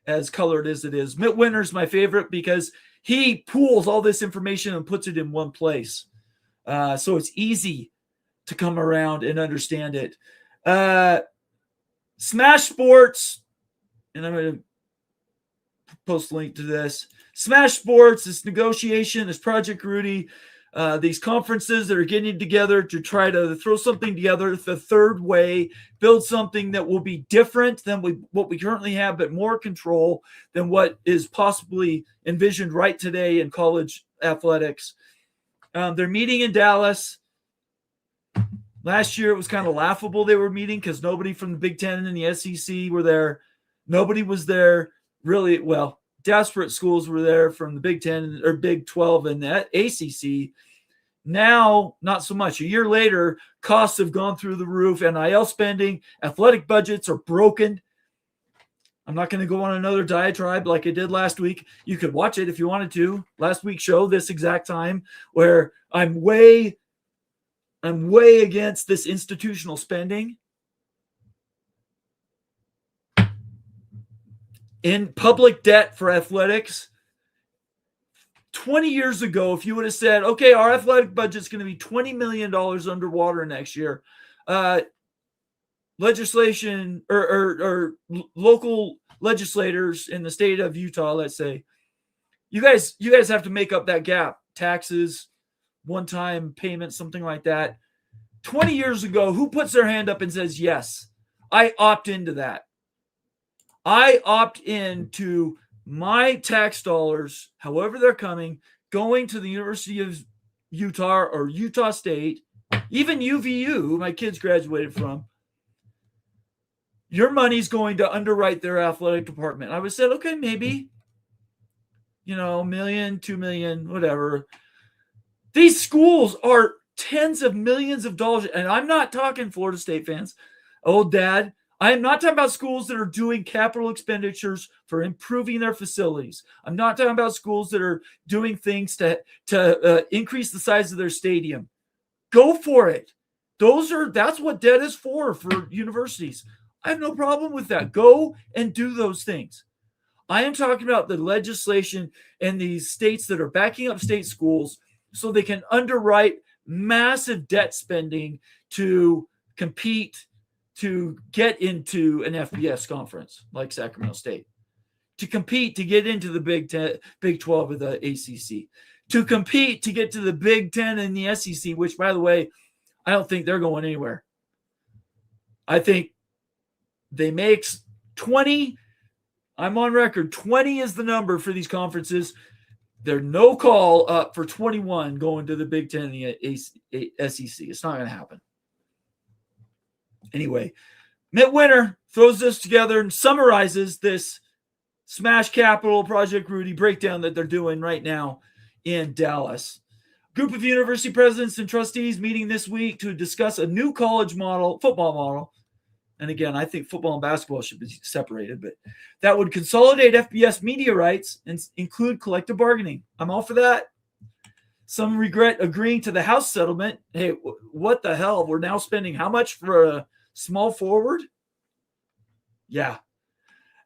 as colored as it is. Mitt Winter is my favorite because he pools all this information and puts it in one place. So it's easy to come around and understand it. Smash Sports, and I'm going to post a link to this. Smash Sports, this negotiation, this Project Rudy, these conferences that are getting together to try to throw something together the third way, build something that will be different than what we currently have, but more control than what is possibly envisioned right today in college athletics. They're meeting in Dallas. Last year, it was kind of laughable they were meeting because nobody from the Big Ten and the SEC were there. Nobody was there really. Well, desperate schools were there from the Big Ten or Big 12 and the ACC. Now, not so much. A year later, costs have gone through the roof. NIL spending, athletic budgets are broken. I'm not going to go on another diatribe like I did last week. You could watch it if you wanted to. Last week's show, this exact time, where I'm way against this institutional spending. In public debt for athletics, 20 years ago, if you would have said, okay, our athletic budget is going to be $20 million underwater next year, legislation or local legislators in the state of Utah, let's say, you guys have to make up that gap, taxes, one-time payment, something like that. 20 years ago, who puts their hand up and says, yes, I opt into that. I opt into my tax dollars, however they're coming, going to the University of Utah or Utah State, even UVU, my kids graduated from. Your money's going to underwrite their athletic department. I would say, okay, maybe, $1 million, $2 million, whatever. These schools are tens of millions of dollars. And I'm not talking Florida State fans. Oh, Dad, I am not talking about schools that are doing capital expenditures for improving their facilities. I'm not talking about schools that are doing things to increase the size of their stadium. Go for it. That's what debt is for universities. I have no problem with that. Go and do those things. I am talking about the legislation in these states that are backing up state schools so they can underwrite massive debt spending to compete to get into an FBS conference like Sacramento State, to compete to get into the Big 12 of the ACC, to compete to get to the Big 10 and the SEC, which, by the way, I don't think they're going anywhere. I think they make 20. I'm on record. 20 is the number for these conferences. There's no call up for 21 going to the Big 10 and the SEC. It's not going to happen. Anyway, Mitt Winter throws this together and summarizes this Smash Capital Project Rudy breakdown that they're doing right now in Dallas. Group of university presidents and trustees meeting this week to discuss a new college football model. And again, I think football and basketball should be separated, but that would consolidate FBS media rights and include collective bargaining. I'm all for that. Some regret agreeing to the House settlement. Hey, what the hell? We're now spending how much for a small forward? Yeah.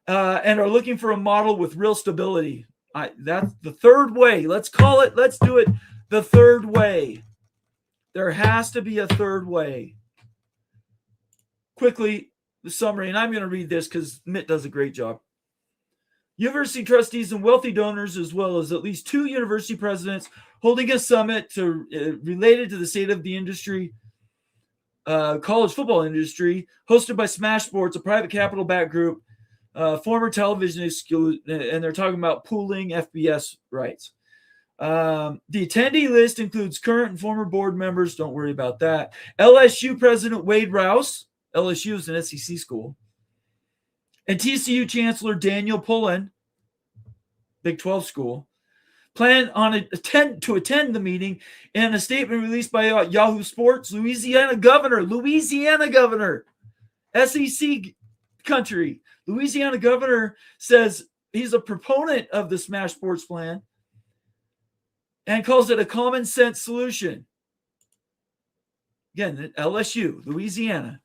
And are looking for a model with real stability. That's the third way. Let's do it the third way. There has to be a third way. Quickly, the summary, and I'm going to read this because Mitt does a great job. University trustees and wealthy donors, as well as at least 2 university presidents, holding a summit related to the state of the industry, college football industry, hosted by Smash Sports, a private capital-backed group, former television school, and they're talking about pooling FBS rights. The attendee list includes current and former board members. Don't worry about that. LSU President Wade Rouse. LSU is an SEC school. And TCU Chancellor Daniel Pullen, Big 12 school, plan on to attend the meeting. In a statement released by Yahoo Sports, Louisiana Governor, SEC country, Louisiana Governor says he's a proponent of the Smash Sports plan and calls it a common sense solution. Again, LSU, Louisiana.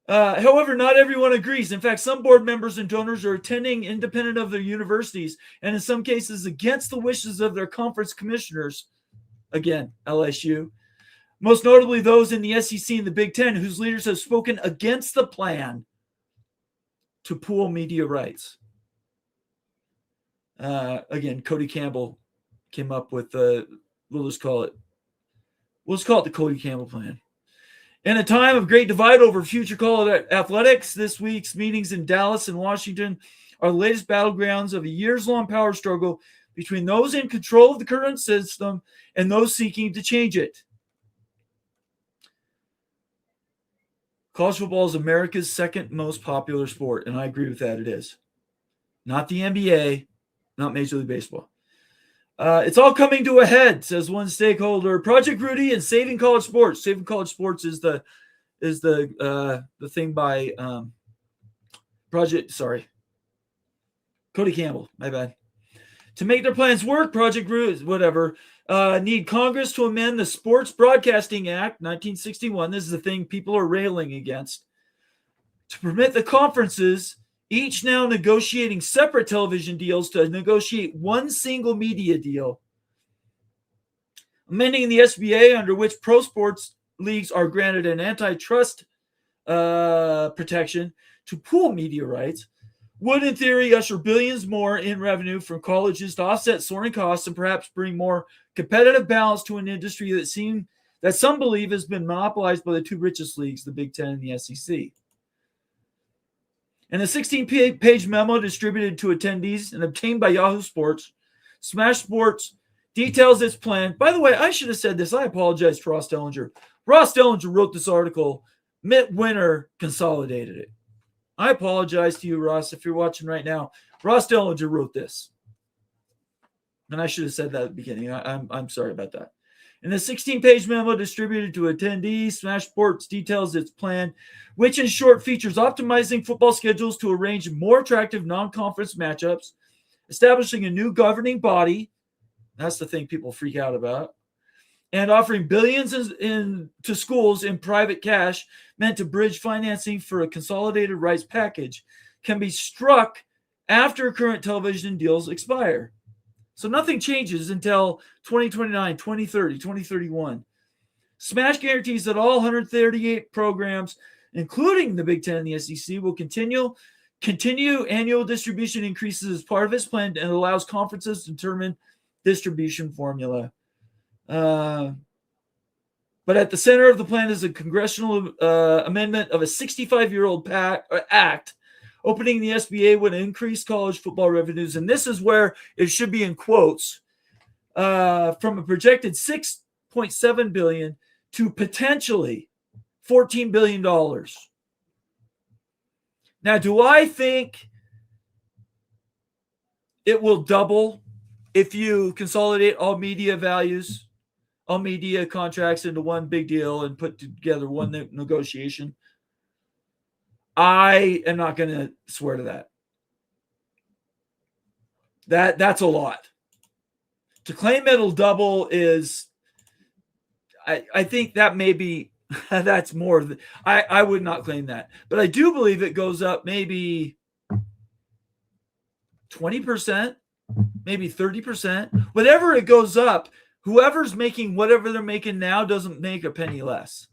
However, not everyone agrees. In fact, some board members and donors are attending independent of their universities, and in some cases against the wishes of their conference commissioners. Again, LSU. Most notably those in the SEC and the Big Ten, whose leaders have spoken against the plan to pool media rights. Again, Cody Campbell came up with we'll just call it the Cody Campbell plan. In a time of great divide over future college athletics, this week's meetings in Dallas and Washington are the latest battlegrounds of a years-long power struggle between those in control of the current system and those seeking to change it. College football is America's second most popular sport, and I agree with that. It is. Not the NBA, not Major League Baseball. It's all coming to a head, says one stakeholder. Project Rudy and Saving College Sports. Saving College Sports is the thing by Cody Campbell. My bad. To make their plans work, Project Rudy, need Congress to amend the Sports Broadcasting Act, 1961. This is the thing people are railing against. To permit the conferences, each now negotiating separate television deals, to negotiate one single media deal. Amending the SBA, under which pro sports leagues are granted an antitrust protection to pool media rights, would in theory usher billions more in revenue from colleges to offset soaring costs and perhaps bring more competitive balance to an industry that some believe has been monopolized by the two richest leagues, the Big Ten and the SEC. In a 16-page memo distributed to attendees and obtained by Yahoo Sports, Smash Sports details its plan. By the way, I should have said this. I apologize to Ross Dellinger. Ross Dellinger wrote this article. Mitt Winter consolidated it. I apologize to you, Ross, if you're watching right now. Ross Dellinger wrote this. And I should have said that at the beginning. I'm sorry about that. In a 16-page memo distributed to attendees, Smash Sports details its plan, which in short features optimizing football schedules to arrange more attractive non-conference matchups, establishing a new governing body, that's the thing people freak out about, and offering billions to schools in private cash meant to bridge financing for a consolidated rights package can be struck after current television deals expire. So nothing changes until 2029, 2030, 2031. Smash guarantees that all 138 programs, including the Big Ten and the SEC, will continue annual distribution increases as part of its plan, and allows conferences to determine distribution formula. But at the center of the plan is a congressional amendment of a 65-year-old act opening the SBA would increase college football revenues. And this is where it should be in quotes, from a projected $6.7 billion to potentially $14 billion. Now, do I think it will double if you consolidate all media values, all media contracts into one big deal and put together one negotiation? I am not going to swear to that. That's a lot. To claim it'll double is, I think that may be, that's more. I would not claim that. But I do believe it goes up maybe 20%, maybe 30%. Whatever it goes up, whoever's making whatever they're making now doesn't make a penny less.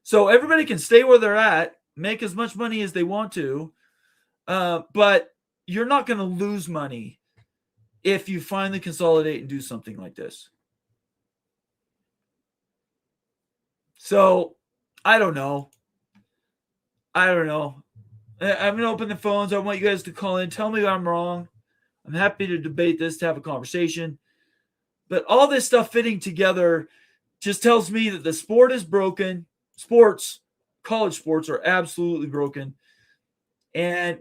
So everybody can stay where they're at, make as much money as they want to, but you're not going to lose money if you finally consolidate and do something like this. So I don't know. I'm going to open the phones. I want you guys to call in. Tell me I'm wrong. I'm happy to debate this, to have a conversation. But all this stuff fitting together just tells me that the sport is broken. College sports are absolutely broken. And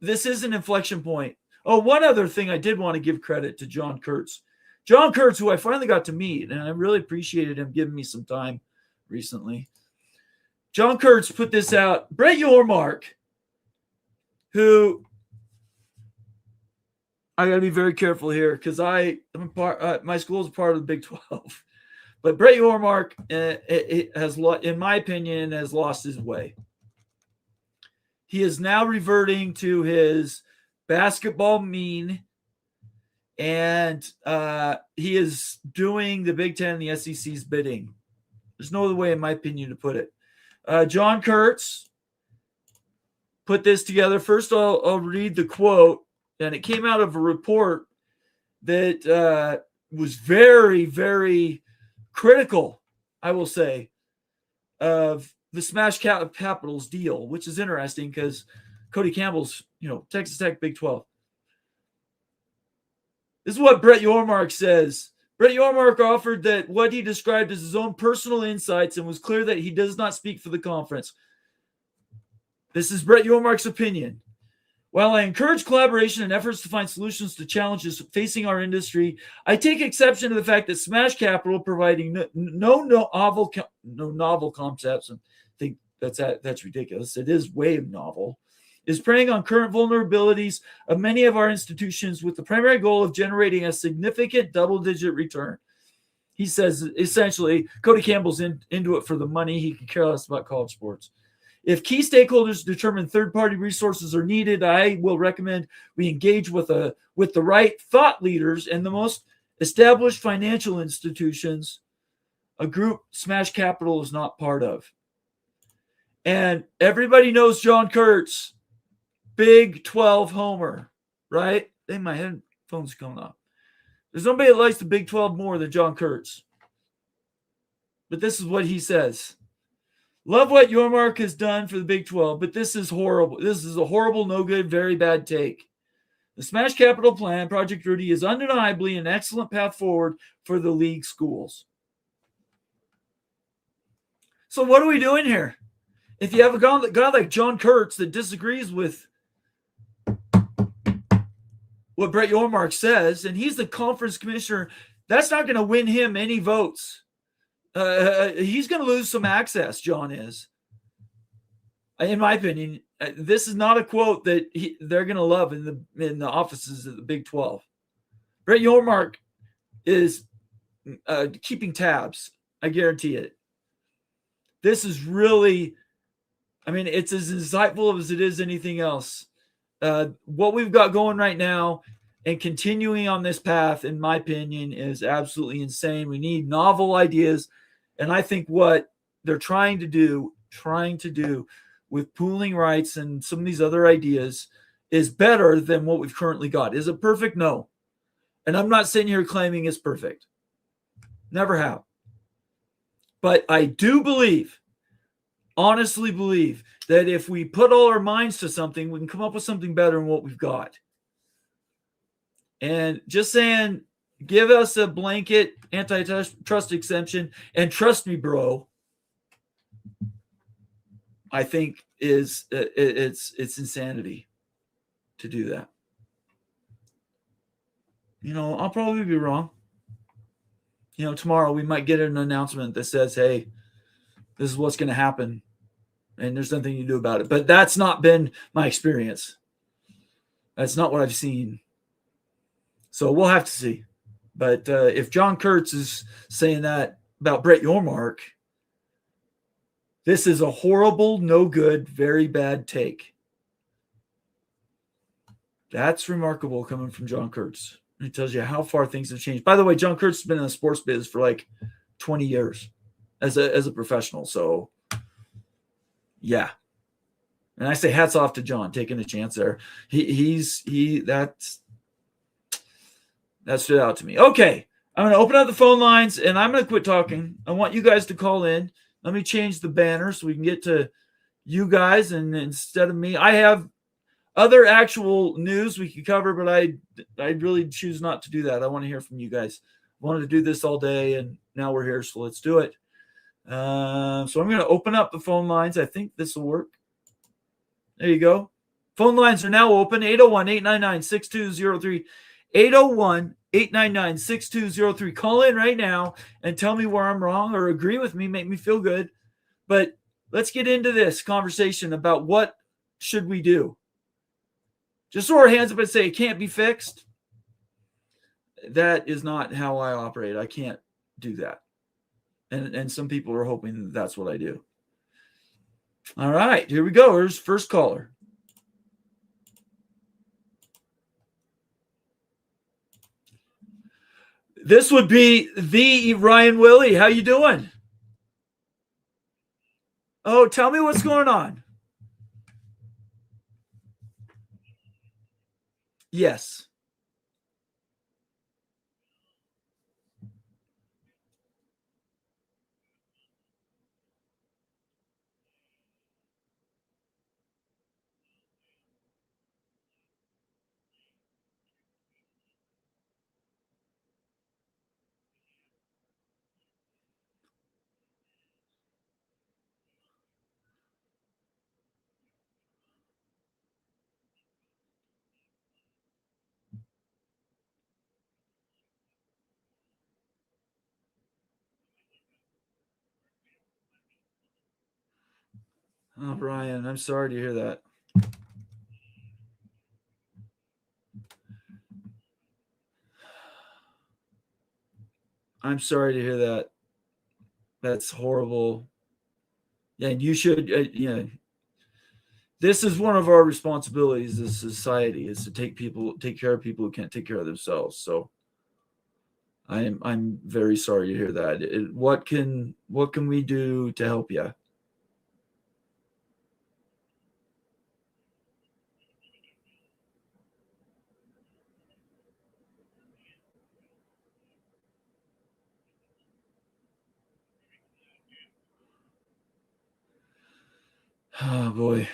this is an inflection point. Oh, one other thing I did want to give credit to John Kurtz. John Kurtz, who I finally got to meet, and I really appreciated him giving me some time recently. John Kurtz put this out. Brett Yormark, who I got to be very careful here because my school is part of the Big 12. But Brett Yormark has, in my opinion, has lost his way. He is now reverting to his basketball mean, and he is doing the Big Ten and the SEC's bidding. There's no other way, in my opinion, to put it. John Kurtz put this together. First, I'll read the quote, and it came out of a report that was very, very critical, I will say, of the Smash Capitals deal, which is interesting because Cody Campbell's, Texas Tech, Big 12. This is what Brett Yormark says. Brett Yormark offered that what he described as his own personal insights and was clear that he does not speak for the conference. This is Brett Yormark's opinion. While I encourage collaboration and efforts to find solutions to challenges facing our industry, I take exception to the fact that Smash Capital, providing no novel concepts, and think that's ridiculous. It is way novel. Is preying on current vulnerabilities of many of our institutions with the primary goal of generating a significant double-digit return. He says, essentially, Cody Campbell's into it for the money. He can care less about college sports. If key stakeholders determine third-party resources are needed, I will recommend we engage with the right thought leaders and the most established financial institutions, a group Smash Capital is not part of. And everybody knows John Kurtz, Big 12 homer, right? Hey, my headphones coming off. There's nobody that likes the Big 12 more than John Kurtz. But this is what he says. Love what Yormark has done for the Big 12, but this is horrible. This is a horrible, no good, very bad take. The Smash Capital Plan, Project Rudy, is undeniably an excellent path forward for the league schools. So what are we doing here? If you have a guy like John Kurtz that disagrees with what Brett Yormark says, and he's the conference commissioner, that's not going to win him any votes. He's going to lose some access, John is. In my opinion, this is not a quote that they're going to love in the offices of the Big 12. Brett Yormark is keeping tabs. I guarantee it. This is really, it's as insightful as it is anything else. What we've got going right now and continuing on this path, in my opinion, is absolutely insane. We need novel ideas. And I think what they're trying to do with pooling rights and some of these other ideas is better than what we've currently got. Is it perfect? No. And I'm not sitting here claiming it's perfect. Never have. But I do honestly believe, that if we put all our minds to something, we can come up with something better than what we've got. And just saying, give us a blanket antitrust exemption and trust me, bro, I think it's insanity to do that. I'll probably be wrong. Tomorrow we might get an announcement that says, hey, this is what's going to happen, and there's nothing you do about it. But that's not been my experience. That's not what I've seen. So we'll have to see. But if John Kurtz is saying that about Brett Yormark, this is a horrible, no good, very bad take. That's remarkable coming from John Kurtz. It tells you how far things have changed. By the way, John Kurtz has been in the sports biz for like 20 years as a professional. So, yeah. And I say hats off to John taking a chance there. That stood out to me. Okay. I'm going to open up the phone lines and I'm going to quit talking. I want you guys to call in. Let me change the banner so we can get to you guys. And instead of me, I have other actual news we could cover, but I really choose not to do that. I want to hear from you guys. I wanted to do this all day and now we're here. So let's do it. So I'm going to open up the phone lines. I think this will work. There you go. Phone lines are now open. 801-899-6203. 801-899-6203. Call in right now and tell me where I'm wrong or agree with me, make me feel good. But let's get into this conversation about what should we do. Just throw our hands up and say it can't be fixed. That is not how I operate. I can't do that. And some people are hoping that that's what I do. All right, here we go. Here's first caller. This would be the Ryan Willie. How you doing? Oh, tell me what's going on. Yes. Oh, Brian, I'm sorry to hear that. I'm sorry to hear that. That's horrible. Yeah, and you should. Yeah, this is one of our responsibilities as a society is to take care of people who can't take care of themselves. So I'm very sorry to hear that. What can we do to help you? Oh boy.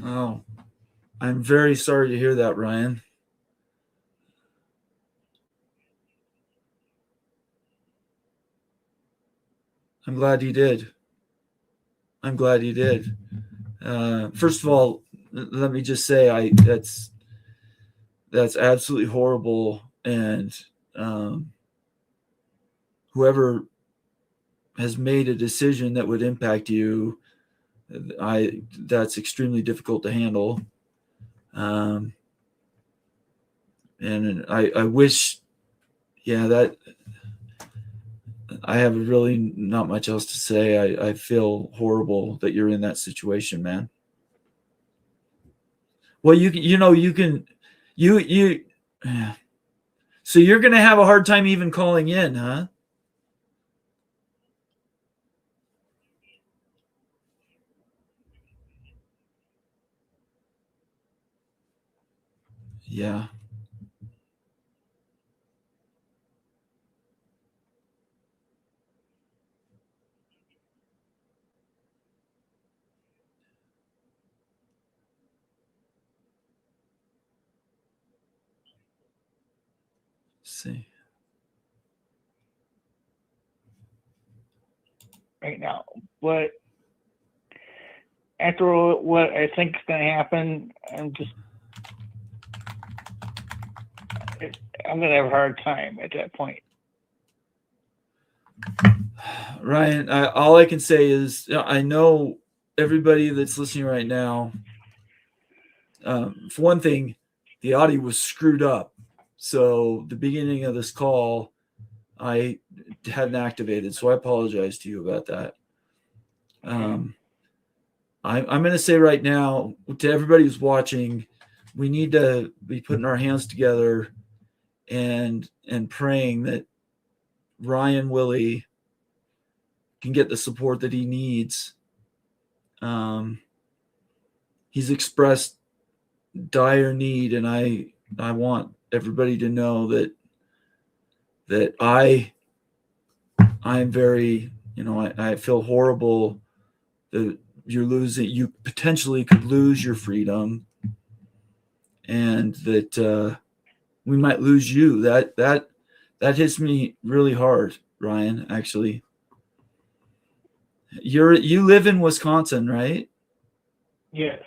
Oh, I'm very sorry to hear that, Ryan. I'm glad you did. I'm glad you did. First of all, let me just say, that's absolutely horrible, and um, whoever has made a decision that would impact you, that's extremely difficult to handle. Um, and I wish, yeah, that I have really not much else to say. I feel horrible that you're in that situation, man. Well, you can, you. So you're gonna have a hard time even calling in, huh? Yeah. Let's see. right now. But after what I think is going to happen, I'm going to have a hard time at that point. Ryan, all I can say is I know everybody that's listening right now. For one thing, the audio was screwed up. So the beginning of this call, I hadn't activated. So I apologize to you about that. I'm going to say right now to everybody who's watching, we need to be putting our hands together and praying that Ryan Willie can get the support that he needs. He's expressed dire need, and I want everybody to know that I'm very, I feel horrible that you potentially could lose your freedom, and that we might lose you. That hits me really hard, Ryan. Actually, you live in Wisconsin, right? Yes.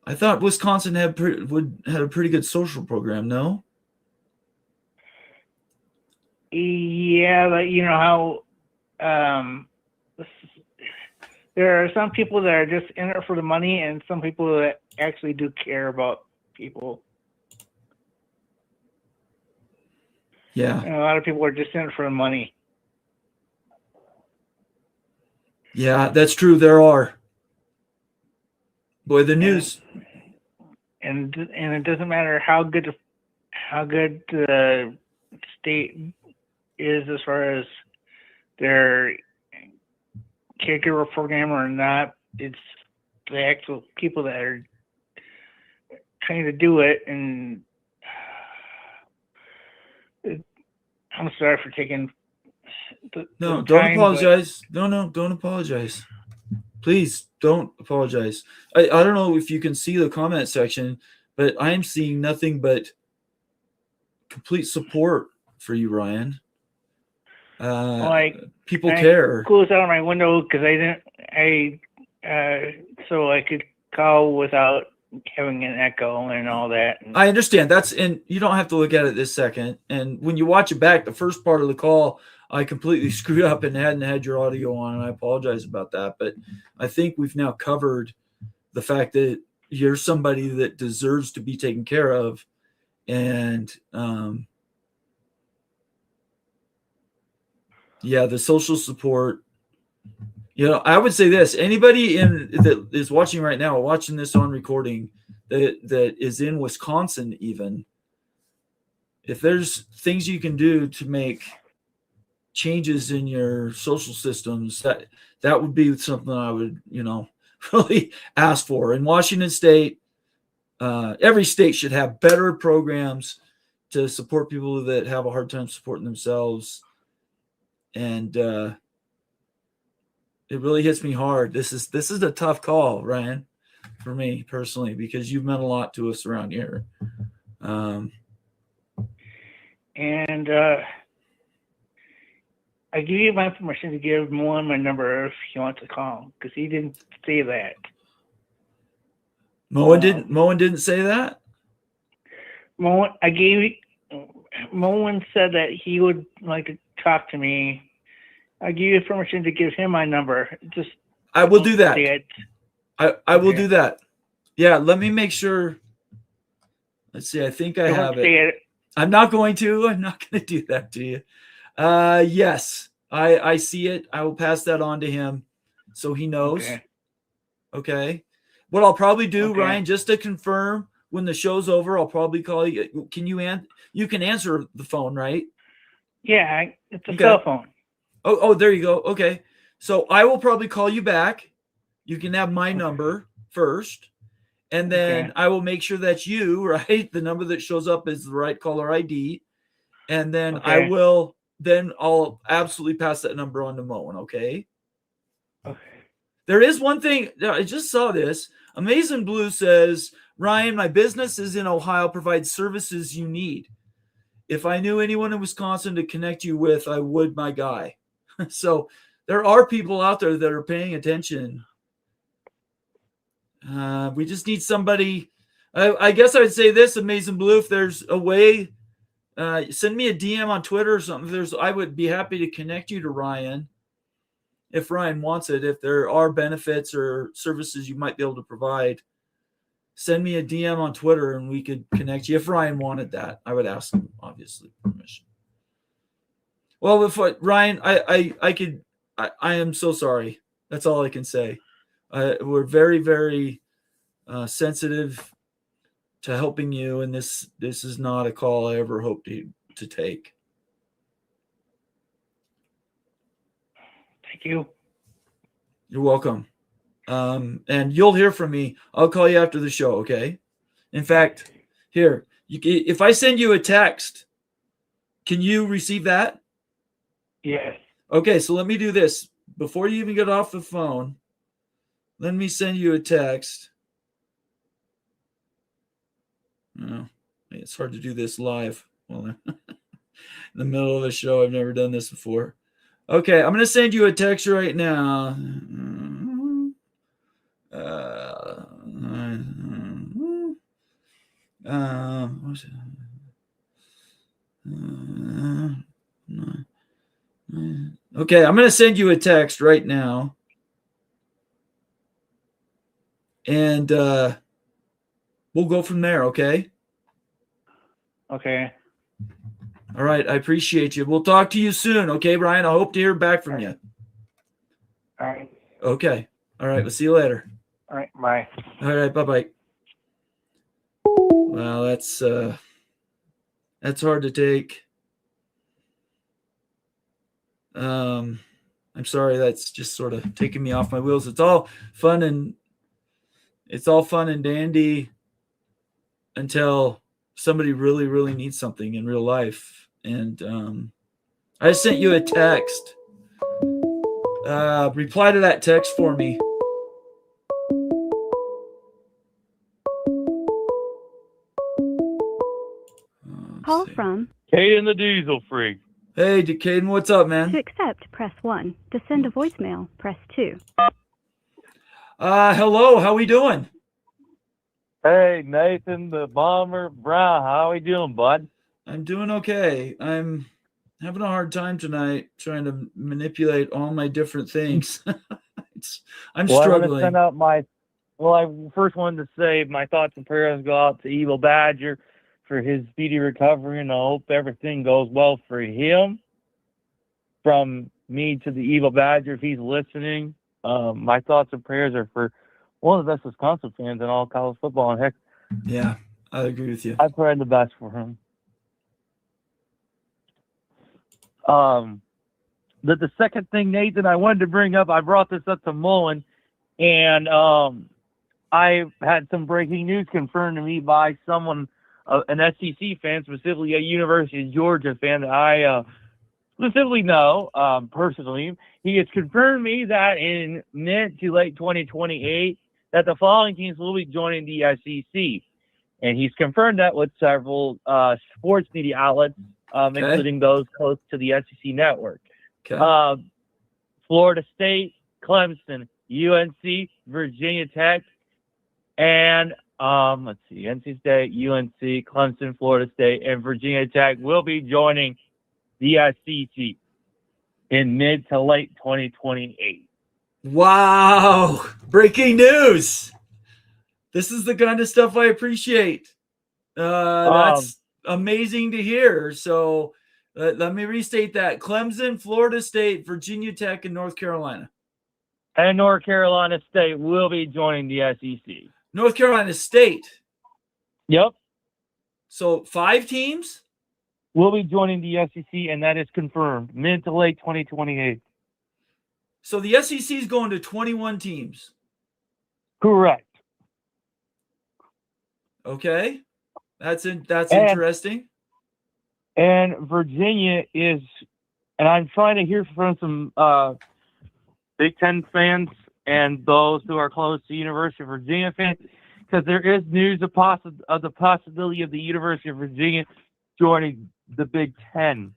I thought Wisconsin had a pretty good social program. No. Yeah, but you know how there are some people that are just in it for the money, and some people that actually do care about people. Yeah. And a lot of people are just in it for the money. Yeah, that's true. There are. Boy, the news. And it doesn't matter how good the state is as far as their caregiver program or not. It's the actual people that are trying to do it, and I'm sorry for taking No, the don't time, apologize. No, don't apologize. Please don't apologize. I don't know if you can see the comment section, but I'm seeing nothing but complete support for you, Ryan. Like, People I care. closed out my window because so I could call without having an echo and all that. I understand and you don't have to look at it this second. And when you watch it back, the first part of the call, I completely screwed up and hadn't had your audio on, and I apologize about that. But I think we've now covered the fact that you're somebody that deserves to be taken care of. And yeah, the social support. I would say this: anybody that is watching right now, watching this on recording, that is in Wisconsin, even if there's things you can do to make changes in your social systems, that would be something I would really ask for. In Washington State, every state should have better programs to support people that have a hard time supporting themselves. And it really hits me hard. This is a tough call, Ryan, for me personally, because you've meant a lot to us around here. I give you my permission to give Mo my number if he wants to call, because he didn't say that. Moen didn't say that? Moen said that he would like to talk to me. I give you permission to give him my number. Just I will do that. I will Okay. do that. Yeah, let me make sure. Let's see. I think I have it. I'm not going to do that to you. Yes, I see it. I will pass that on to him so he knows. Okay. What I'll probably do, Ryan, just to confirm, when the show's over, I'll probably call you. Can you you can answer the phone, right? Yeah, it's a cell phone. Oh, there you go. Okay. So I will probably call you back. You can have my number first. And then I will make sure that's you, right? The number that shows up is the right caller ID. And then I'll absolutely pass that number on to Moen, okay? Okay. There is one thing. I just saw this. Amazing Blue says, Ryan, my business is in Ohio, provides services you need. If I knew anyone in Wisconsin to connect you with, I would, my guy. So there are people out there that are paying attention. We just need somebody. I guess I would say this, Amazing Blue, if there's a way, send me a DM on Twitter or something. I would be happy to connect you to Ryan if Ryan wants it. If there are benefits or services you might be able to provide, send me a DM on Twitter and we could connect you. If Ryan wanted that, I would ask him, obviously, permission. Well, Ryan, I am so sorry. That's all I can say. We're very, very sensitive to helping you, and this is not a call I ever hoped to take. Thank you. You're welcome. And you'll hear from me. I'll call you after the show, okay? In fact, here, if I send you a text, can you receive that? Yes. Okay, so let me do this. Before you even get off the phone, let me send you a text. Oh, it's hard to do this live. Well, in the middle of a show, I've never done this before. Okay, I'm going to send you a text right now. Okay, I'm going to send you a text right now. And we'll go from there, okay? Okay. All right, I appreciate you. We'll talk to you soon, okay, Brian? I hope to hear back from you. All right. Okay. All right, we'll see you later. All right, bye. All right, bye-bye. Well, that's hard to take. I'm sorry, that's just sort of taking me off my wheels. It's all fun and dandy until somebody really, really needs something in real life. And I sent you a text. Reply to that text for me. Call from Caden the Diesel Freak. Hey, Caden, what's up, man? To accept, press 1. To send a voicemail, press 2. Hello, how we doing? Hey, Nathan the Bomber Brown. How we doing, bud? I'm doing okay. I'm having a hard time tonight trying to manipulate all my different things. I'm struggling. I first wanted to say my thoughts and prayers go out to Evil Badger for his speedy recovery, and I hope everything goes well for him. From me to the Evil Badger, if he's listening, my thoughts and prayers are for one of the best Wisconsin fans in all college football. And heck, yeah, I agree with you. I pray the best for him. The second thing, Nathan, I wanted to bring up, I brought this up to Mullen, and I had some breaking news confirmed to me by someone, an SEC fan, specifically a University of Georgia fan that I specifically know personally. He has confirmed me that in mid to late 2028, that the following teams will be joining the SEC. And he's confirmed that with several sports media outlets, including those close to the SEC network. Okay. Florida State, Clemson, UNC, Virginia Tech, and let's see, NC State, UNC, Clemson, Florida State, and Virginia Tech will be joining the SEC in mid to late 2028. Wow. Breaking news. This is the kind of stuff I appreciate. That's amazing to hear. So let me restate that. Clemson, Florida State, Virginia Tech, and North Carolina. And North Carolina State will be joining the SEC. North Carolina State. Yep. So 5 teams? Will be joining the SEC, and that is confirmed. Mid to late 2028. So the SEC is going to 21 teams. Correct. Okay. That's interesting. And Virginia is, and I'm trying to hear from some Big Ten fans and those who are close to University of Virginia fans, because there is news of the possibility of the University of Virginia joining the Big Ten.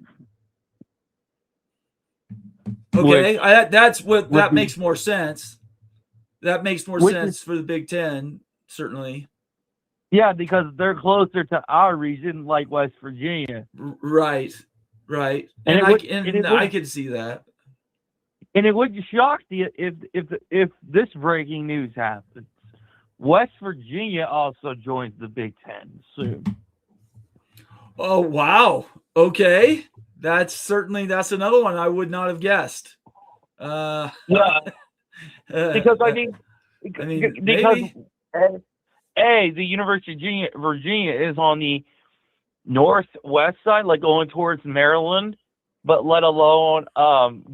Okay, that makes more sense. That makes more sense for the Big Ten, certainly. Yeah, because they're closer to our region, like West Virginia. Right. And I can see that. And it would shock you if this breaking news happens. West Virginia also joins the Big Ten soon. Oh, wow. Okay. That's another one I would not have guessed. Yeah. Because the University of Virginia is on the northwest side, like going towards Maryland, but let alone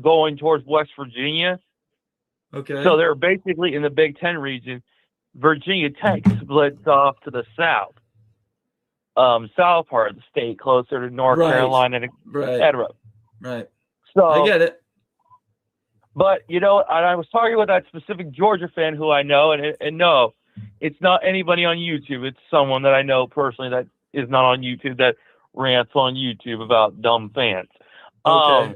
going towards West Virginia. Okay. So they're basically in the Big Ten region. Virginia Tech splits off to the south part of the state, closer to North Carolina and etc. Right. So I get it. But and I was talking with that specific Georgia fan who I know, and no, it's not anybody on YouTube. It's someone that I know personally that is not on YouTube that rants on YouTube about dumb fans. Okay.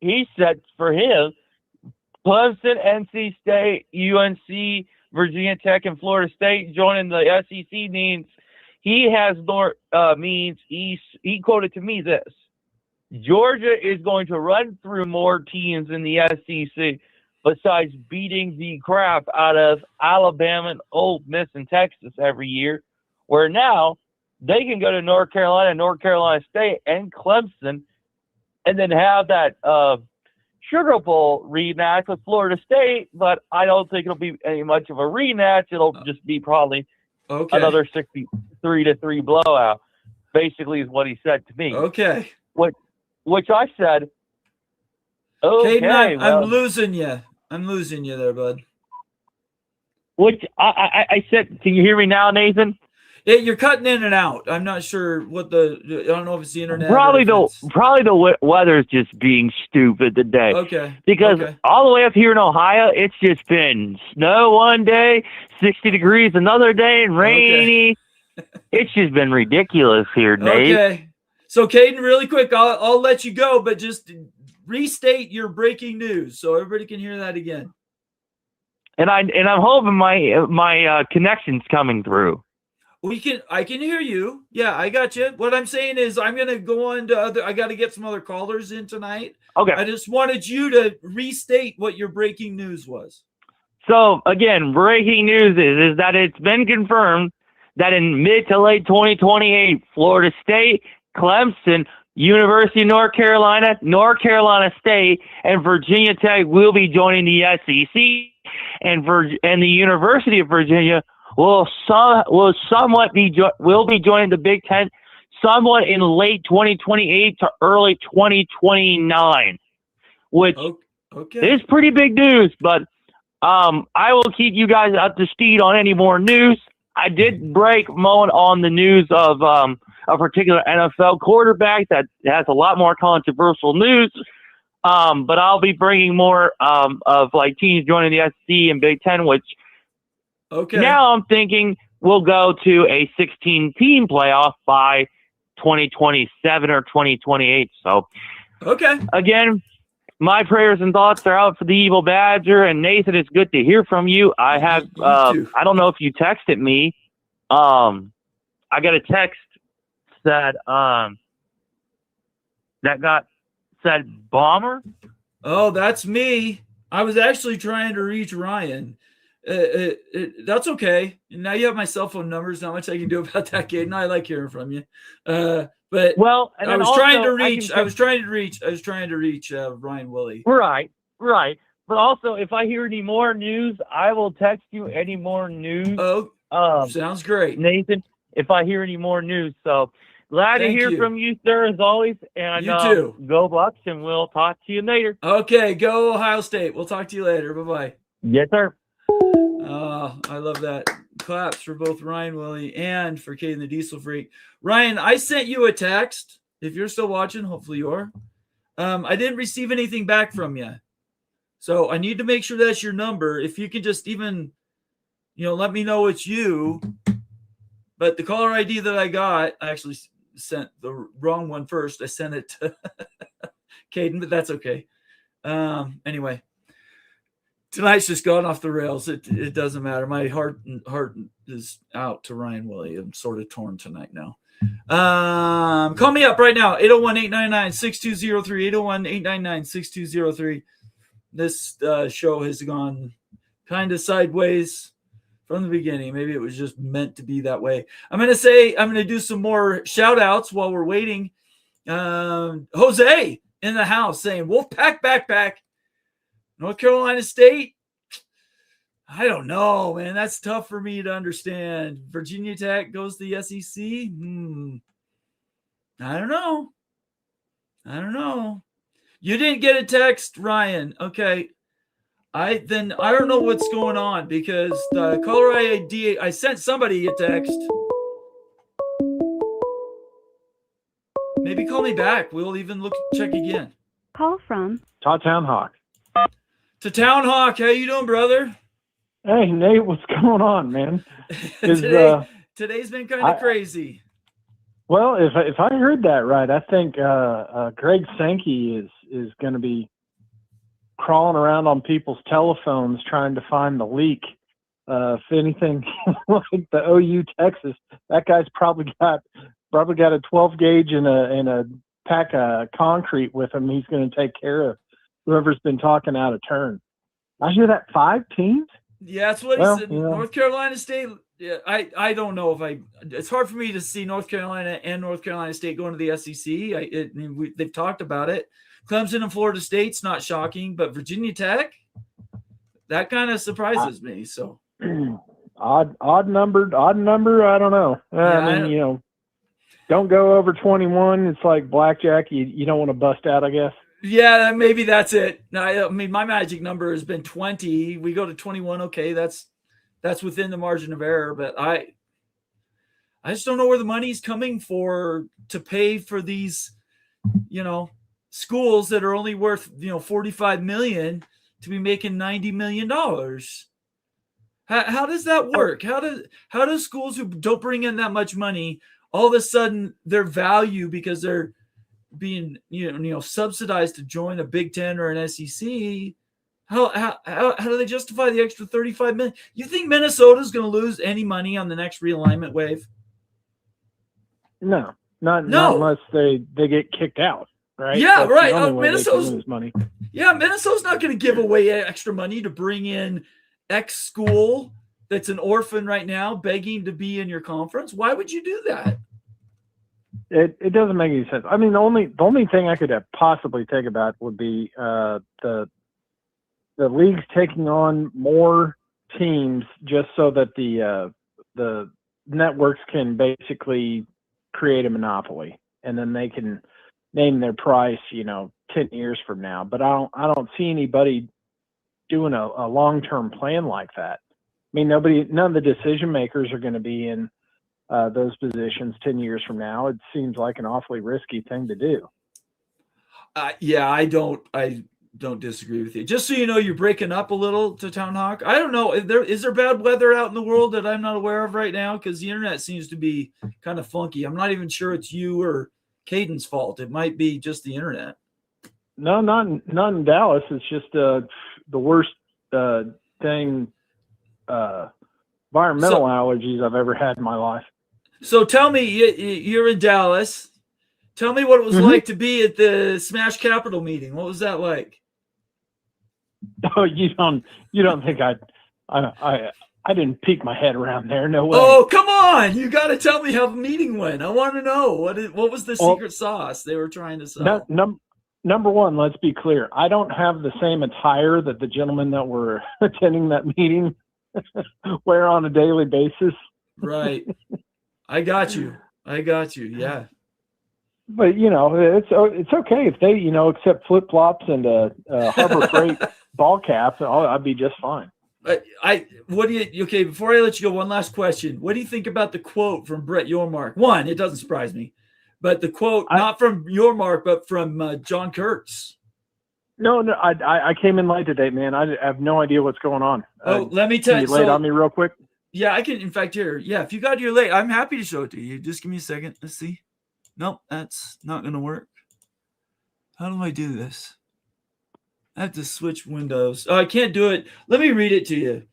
He said for him, Clemson, NC State, UNC, Virginia Tech, and Florida State joining the SEC means he quoted to me this: Georgia is going to run through more teams in the SEC besides beating the crap out of Alabama and Ole Miss and Texas every year, where now they can go to North Carolina State, and Clemson, and then have that Sugar Bowl rematch with Florida State. But I don't think it'll be any much of a rematch. It'll just be probably another 63-3 blowout, basically is what he said to me. Okay. Which I said, okay. Caden, I'm losing you. I'm losing you there, bud. Which I said, can you hear me now, Nathan? You're cutting in and out. I'm not sure what I don't know if it's the internet. Probably the weather's just being stupid today. Okay. Because all the way up here in Ohio, it's just been snow one day, 60 degrees another day, and rainy. Okay. It's just been ridiculous here, Nate. Okay. So, Caden, really quick, I'll let you go, but just restate your breaking news so everybody can hear that again. And I'm hoping my connection's coming through. I can hear you. Yeah, I got you. What I'm saying is I'm going to go on to I got to get some other callers in tonight. Okay. I just wanted you to restate what your breaking news was. So, again, breaking news is that it's been confirmed that in mid to late 2028, Florida State, Clemson, University of North Carolina State, and Virginia Tech will be joining the SEC, and the University of Virginia will be joining the Big Ten somewhat in late 2028 to early 2029, which is pretty big news. But I will keep you guys up to speed on any more news. I did break Moen on the news of a particular NFL quarterback that has a lot more controversial news. But I'll be bringing more of like teams joining the SEC and Big Ten, which now I'm thinking we'll go to a 16-team playoff by 2027 or 2028. So, again, my prayers and thoughts are out for the Evil Badger. And Nathan, it's good to hear from you. I have, I don't know if you texted me. I got a text that said Bomber. Oh, that's me. I was actually trying to reach Ryan. That's okay. Now you have my cell phone numbers. Not much I can do about that, Caden. I like hearing from you. But I was trying to reach Ryan Willie. Right. But also, if I hear any more news, I will text you any more news. Sounds great, Nathan. If I hear any more news, so glad to hear from you, sir, as always. And you too. Go Bucks, and we'll talk to you later. Okay, go Ohio State. We'll talk to you later. Bye-bye. Yes, sir. I love that. Claps for both Ryan Willie and for Caden the Diesel Freak. Ryan, I sent you a text. If you're still watching, hopefully you are. I didn't receive anything back from you. So I need to make sure that's your number. If you can just even, let me know it's you. But the caller ID that I got, I actually sent the wrong one first. I sent it to Caden, but that's okay. Anyway, tonight's just gone off the rails. It doesn't matter. My heart is out to Ryan Willie. I'm sort of torn tonight now. Call me up right now, 801-899-6203, 801-899-6203. This show has gone kind of sideways from the beginning. Maybe it was just meant to be that way. I'm going to do some more shout outs while we're waiting. Jose in the house saying Wolfpack backpack, North Carolina State. I don't know, man. That's tough for me to understand. Virginia Tech goes to the SEC. I don't know. You didn't get a text, Ryan. Okay. I don't know what's going on because the caller ID, I sent somebody a text. Maybe call me back. We'll even check again. Call from Town Hawk. To Town Hawk, how you doing, brother? Hey, Nate, what's going on, man? Today's been kind of crazy. Well, if I heard that right, I think Greg Sankey is going to be crawling around on people's telephones trying to find the leak. If anything, like the OU Texas, that guy's probably got a 12 gauge and a pack of concrete with him. He's going to take care of whoever's been talking out of turn. I hear that 5 teams. Yeah, that's what he said. North Carolina State. Yeah, I don't know if it's hard for me to see North Carolina and North Carolina State going to the SEC. They've talked about it. Clemson and Florida State's not shocking, but Virginia Tech, that kind of surprises me. So odd number. I don't know. Don't go over 21. It's like blackjack. You don't want to bust out, I guess. Yeah, maybe that's it. I mean, my magic number has been 20. We go to 21. Okay, that's within the margin of error. But I I just don't know where the money's coming to pay for these, schools that are only worth, $45 million to be making $90 million. How does that work? How do schools who don't bring in that much money, all of a sudden their value, because they're being, subsidized to join a Big Ten or an SEC, how do they justify the extra $35 million? You think Minnesota's going to lose any money on the next realignment wave? No, not unless they get kicked out, right? Yeah, That's right. the only way they can Minnesota's lose money. Yeah, Minnesota's not going to give away extra money to bring in X school that's an orphan right now, begging to be in your conference. Why would you do that? It doesn't make any sense. I mean, the only thing I could possibly think about would be the leagues taking on more teams just so that the networks can basically create a monopoly, and then they can name their price, 10 years from now. But I don't see anybody doing a long-term plan like that. I mean, none of the decision makers are going to be in those positions 10 years from now. It seems like an awfully risky thing to do. Yeah, I don't disagree with you. Just so you know, you're breaking up a little to Town Hawk. I don't know. Is there bad weather out in the world that I'm not aware of right now? Because the internet seems to be kind of funky. I'm not even sure it's you or Caden's fault. It might be just the internet. No, not in Dallas. It's just the worst thing, environmental allergies I've ever had in my life. So tell me, you're in Dallas. Tell me what it was like to be at the Smash Capital meeting. What was that like? Oh, you don't think I didn't peek my head around there? No way. Oh, come on! You got to tell me how the meeting went. I want to know what was the secret sauce they were trying to sell. Number one, let's be clear. I don't have the same attire that the gentlemen that were attending that meeting wear on a daily basis. Right. I got you. Yeah. But it's okay if they accept flip flops and a Harbor Freight ball cap. I'd be just fine. Okay, before I let you go, one last question. What do you think about the quote from Brett Yormark? One, it doesn't surprise me, but the quote not from Yormark, but from John Kurtz. No, I came in late today, man. I have no idea what's going on. Let me tell you. Can you lay it on me real quick? Yeah, I can. In fact, here. Yeah, if you got here late, I'm happy to show it to you. Just give me a second. Let's see. Nope, that's not going to work. How do I do this? I have to switch windows. Oh, I can't do it. Let me read it to you.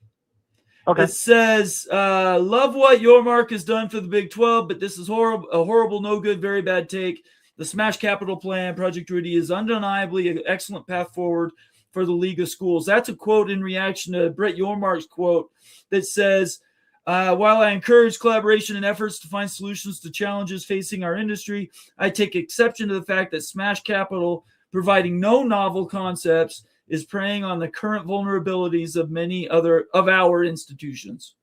Okay. It says, love what Yormark has done for the Big 12, but this is a horrible, no good, very bad take. The Smash Capital Plan, Project Rudy, is undeniably an excellent path forward for the League of Schools. That's a quote in reaction to Brett Yormark's quote that says, while I encourage collaboration and efforts to find solutions to challenges facing our industry, I take exception to the fact that Smash Capital, providing no novel concepts, is preying on the current vulnerabilities of many other of our institutions.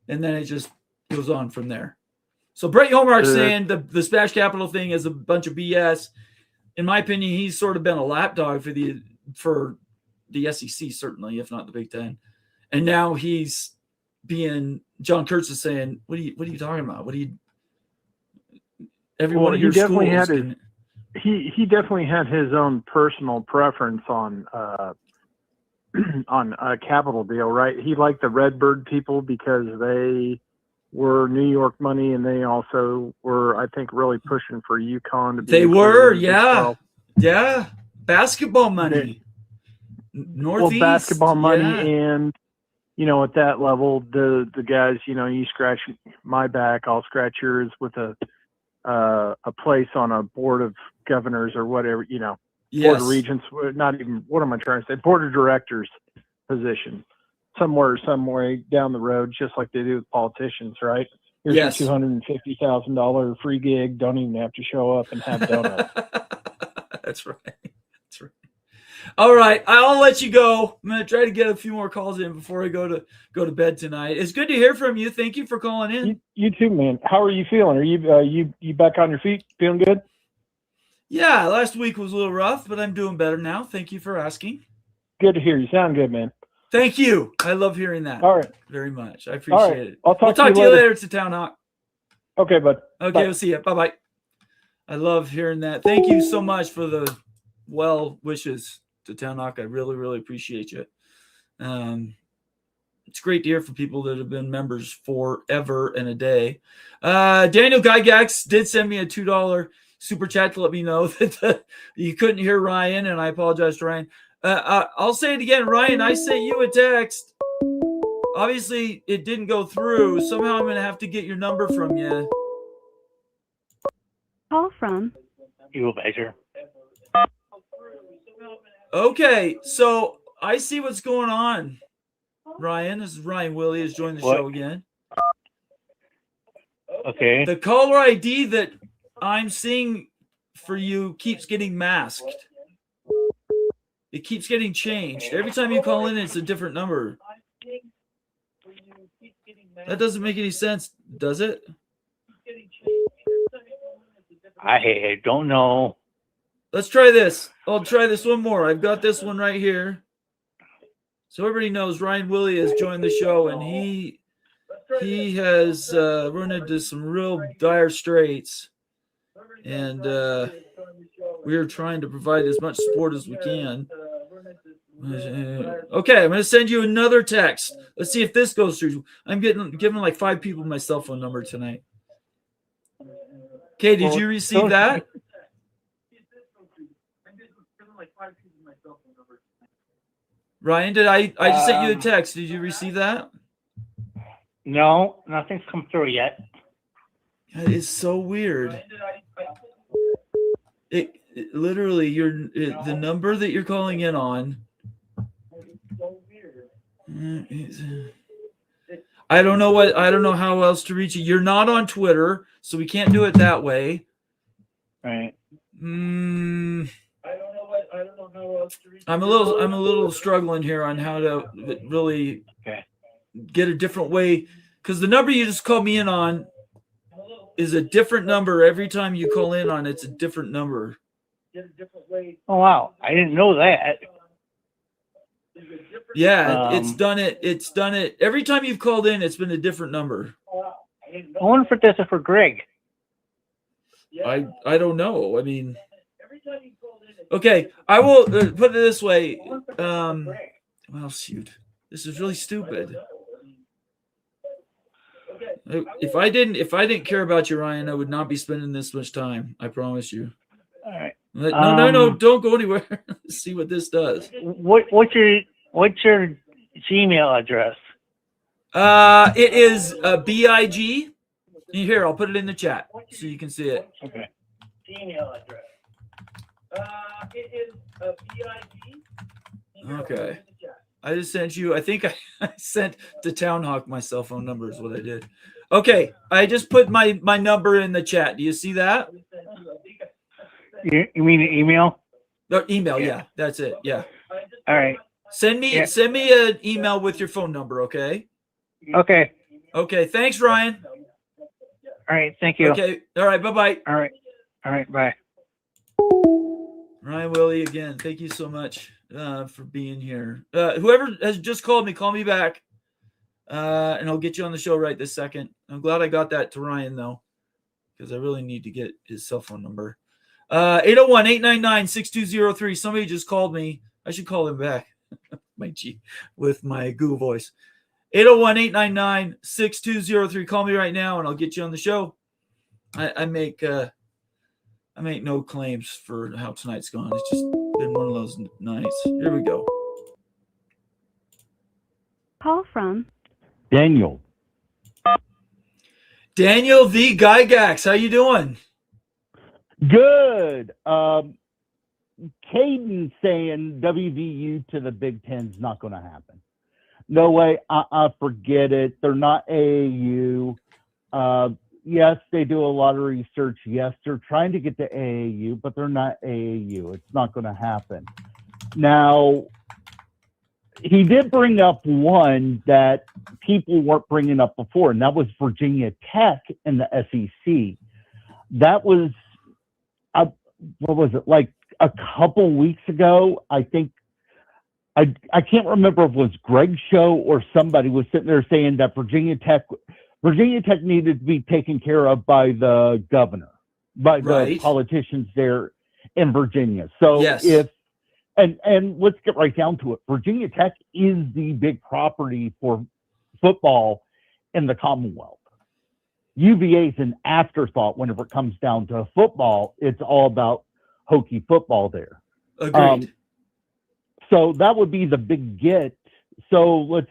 And then it just goes on from there. So Brett Yormark saying the Smash Capital thing is a bunch of BS. In my opinion, he's sort of been a lapdog for the SEC, certainly, if not the Big Ten. And now he's being John Kurtz is saying, "What are you talking about? Everyone at your schools he definitely had his own personal preference on a capital deal, right? He liked the Redbird people because they were New York money, and they also were, I think, really pushing for UConn to be. They were, yeah, basketball money, Northeast, well, basketball money, and at that level, the guys, you scratch my back, I'll scratch yours with a place on a board of governors or whatever, board of regents, not even, what am I trying to say? Board of directors position somewhere down the road, just like they do with politicians, right? Here's your $250,000 free gig. Don't even have to show up and have donuts. That's right. All right, I'll let you go. I'm going to try to get a few more calls in before I go to bed tonight. It's good to hear from you. Thank you for calling in. You too, man. How are you feeling? Are you back on your feet? Feeling good? Yeah, last week was a little rough, but I'm doing better now. Thank you for asking. Good to hear. You sound good, man. Thank you. I love hearing that. All right. Very much. I All appreciate right. it. I'll talk We'll to talk to you you later. later. It's a Town Hawk. Okay, bud. Okay, Bye. we'll see you. Bye-bye. I love hearing that. Thank you so much for the well wishes to Town Hawk. I really, really appreciate you. It's great to hear from people that have been members forever and a day. Daniel Gygax did send me a $2 super chat to let me know that you couldn't hear Ryan, and I apologize to Ryan. I'll say it again, Ryan. I sent you a text. Obviously, it didn't go through. Somehow I'm going to have to get your number from you. Call from You measure. Okay, so I see what's going on. Ryan, this is Ryan Willie has joined the show again. Okay. The caller ID that I'm seeing for you keeps getting masked. It keeps getting changed. Every time you call in, it's a different number. That doesn't make any sense, does it? I don't know. Let's try this. I'll try this one more. I've got this one right here. So everybody knows Ryan Willie has joined the show, and he has run into some real dire straits, and we are trying to provide as much support as we can. Okay, I'm going to send you another text. Let's see if this goes through. I'm giving like 5 people my cell phone number tonight. Okay, did you receive that? Ryan, did I just sent you a text. Did you receive that? No, nothing's come through yet. That is so weird. It literally the number that you're calling in on. I don't know how else to reach you. You're not on Twitter, so we can't do it that way. Right. I'm a little struggling here on how to really get a different way, because the number you just called me in on is a different number every time you call in on. It's a different number. Oh wow, I didn't know that. Yeah, it's done it every time you've called in. It's been a different number. I wonder if this is for Greg. I don't know. I mean, okay, I will put it this way. Well, shoot, this is really stupid. If I didn't care about you, Ryan, I would not be spending this much time. I promise you. All right. No, don't go anywhere. Let's see what this does. What's your Gmail address? It is BIG. Here, I'll put it in the chat so you can see it. Okay. Gmail address. It is BIG. Okay. I just sent you. I think I sent to Town Hawk my cell phone number is what I did. Okay, I just put my number in the chat. Do you see that? You mean the email? The email, yeah, that's it. Yeah. All right. Send me an email with your phone number, okay? Okay. Okay. Thanks, Ryan. All right. Thank you. Okay. All right. Bye-bye. All right. All right. Bye. Ryan Willie again. Thank you so much for being here. Whoever has just called me, call me back, and I'll get you on the show right this second. I'm glad I got that to Ryan though, because I really need to get his cell phone number. 801-899-6203. Somebody just called me. I should call him back. With my Google voice. 801-899-6203. Call me right now and I'll get you on the show. I make no claims for how tonight's gone. It's just been one of those nights. Here we go. Call from Daniel. Daniel the Gygax. How you doing? Good. Caden saying WVU to the Big Ten's not going to happen. No way. Forget it. They're not AAU. Yes, they do a lot of research. Yes, they're trying to get to AAU, but they're not AAU. It's not going to happen. Now, he did bring up one that people weren't bringing up before, and that was Virginia Tech in the SEC. That was, what was it, like a couple weeks ago? I think I can't remember if it was Greg's show or somebody was sitting there saying that Virginia Tech needed to be taken care of by the governor, by the Right. politicians there in Virginia. So Yes. and let's get right down to it. Virginia Tech is the big property for football in the Commonwealth. UVA is an afterthought whenever it comes down to football. It's all about Hokie football there. Agreed. So that would be the big get. So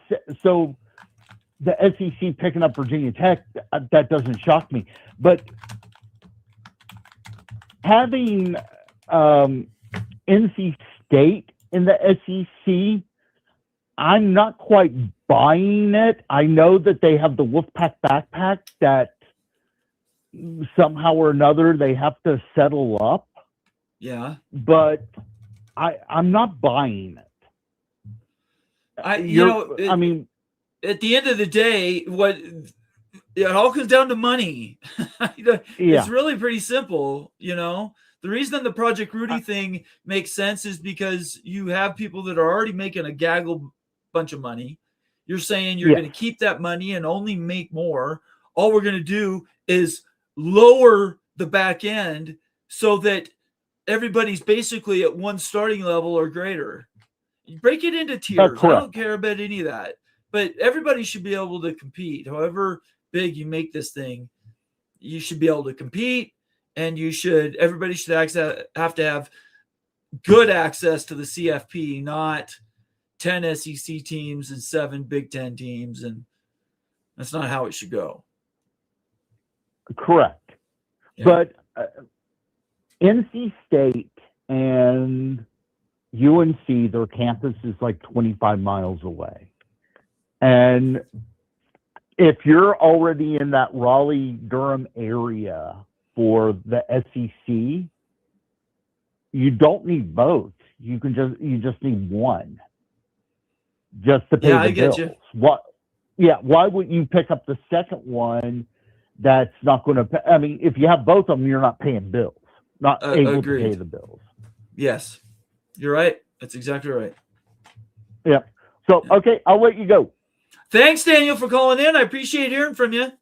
the SEC picking up Virginia Tech, that doesn't shock me. But having NC State in the SEC, I'm not quite buying it. I know that they have the Wolfpack backpack that somehow or another they have to settle up, Yeah. but I'm not buying it. I mean, at the end of the day, it all comes down to money. It's really pretty simple, The reason the Project Rudy thing makes sense is because you have people that are already making a gaggle bunch of money. You're saying you're going to keep that money and only make more. All we're going to do is lower the back end so that everybody's basically at one starting level or greater. You break it into tiers. I don't care about any of that. But everybody should be able to compete. However big you make this thing, you should be able to compete, and everybody should have to have good access to the CFP, not 10 SEC teams and 7 Big Ten teams, and that's not how it should go. Correct. Yeah. But NC State and UNC, their campus is like 25 miles away. And if you're already in that Raleigh-Durham area for the SEC, you don't need both. You just need one, just to pay the bills. You. Why would you pick up the second one? That's not going to. I mean, if you have both of them, you're not paying bills, not able to pay the bills. Yes, you're right. That's exactly right. Yeah. So okay, I'll let you go. Thanks, Daniel, for calling in. I appreciate hearing from you.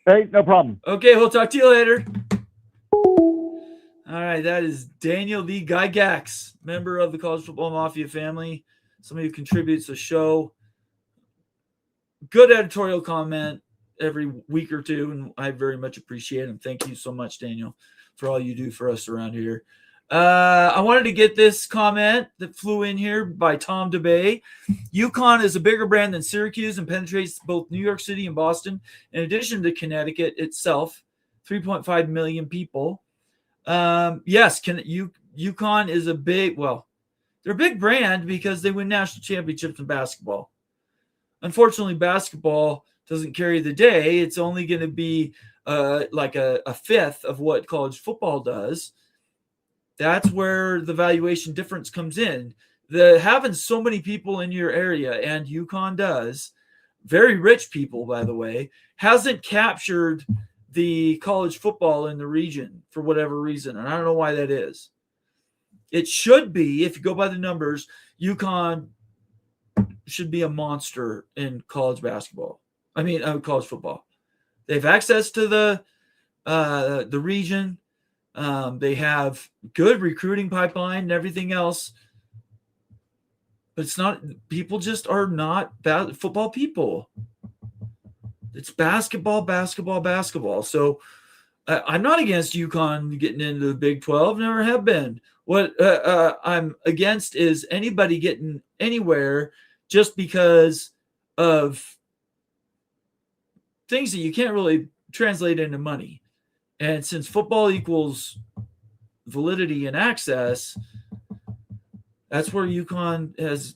Hey, no problem. Okay, we'll talk to you later. All right, that is Daniel the Gygax, member of the College Football Mafia family, somebody who contributes to the show. Good editorial comment every week or two, and I very much appreciate it. Thank you so much, Daniel, for all you do for us around here. I wanted to get this comment that flew in here by Tom DeBay. UConn is a bigger brand than Syracuse and penetrates both New York City and Boston, in addition to Connecticut itself, 3.5 million people. Yes, UConn is they're a big brand because they win national championships in basketball. Unfortunately, basketball doesn't carry the day. It's only going to be like a fifth of what college football does. That's where the valuation difference comes in. Having so many people in your area, and UConn does, very rich people, by the way, hasn't captured the college football in the region for whatever reason. And I don't know why that is. It should be, if you go by the numbers, UConn should be a monster in college basketball. College football. They have access to the region. They have good recruiting pipeline and everything else. But it's not, people just are not football people. It's basketball. So I'm not against UConn getting into the Big 12, never have been. What I'm against is anybody getting anywhere just because of things that you can't really translate into money. And since football equals validity and access, that's where UConn has,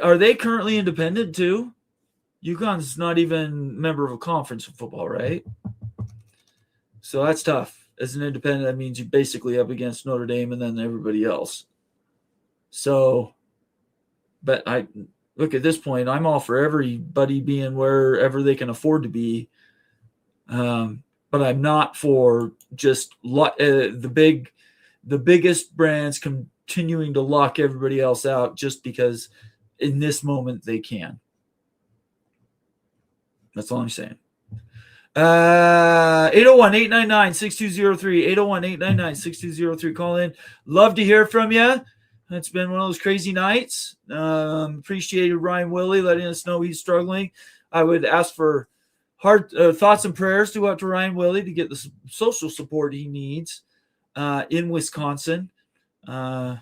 are they currently independent too? UConn's not even a member of a conference in football, right? So that's tough. As an independent, that means you're basically up against Notre Dame and then everybody else. So, but look, at this point, I'm all for everybody being wherever they can afford to be. But I'm not for just the the biggest brands continuing to lock everybody else out just because in this moment they can. That's all I'm saying. 801-899-6203. 801-899-6203. Call in. Love to hear from you. It's been one of those crazy nights. Appreciated Ryan Willie letting us know he's struggling. I would ask for heart thoughts and prayers to go out to Ryan Willie to get the social support he needs in Wisconsin. Ryan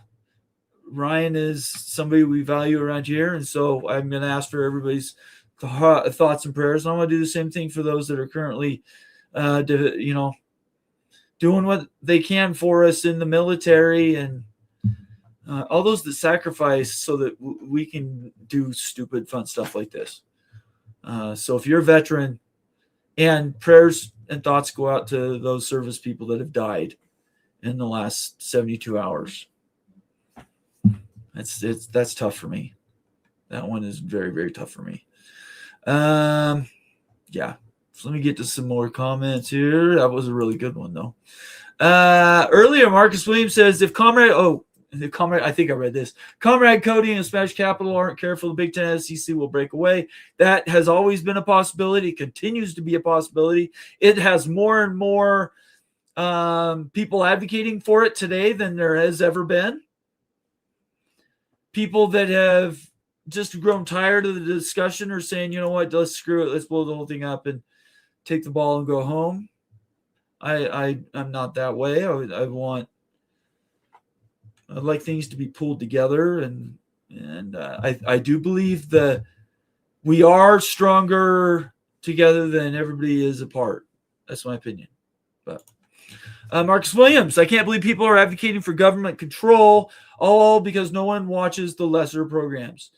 is somebody we value around here, and so I'm going to ask for everybody's thoughts and prayers. And I want to do the same thing for those that are currently, doing what they can for us in the military and all those that sacrifice so that we can do stupid, fun stuff like this. So if you're a veteran, and prayers and thoughts go out to those service people that have died in the last 72 hours. That's tough for me. That one is very, very tough for me. Yeah. So let me get to some more comments here. That was a really good one, though. Earlier, Marcus Williams says, I think I read this. Comrade Cody and Smash Capital aren't careful, the Big Ten SEC will break away. That has always been a possibility. It continues to be a possibility. It has more and more people advocating for it today than there has ever been. People that have just grown tired of the discussion are saying, you know what, let's screw it. Let's blow the whole thing up and take the ball and go home. I'm not that way. I'd like things to be pulled together, and I do believe that we are stronger together than everybody is apart. That's my opinion. But Marcus Williams, I can't believe people are advocating for government control, all because no one watches the lesser programs.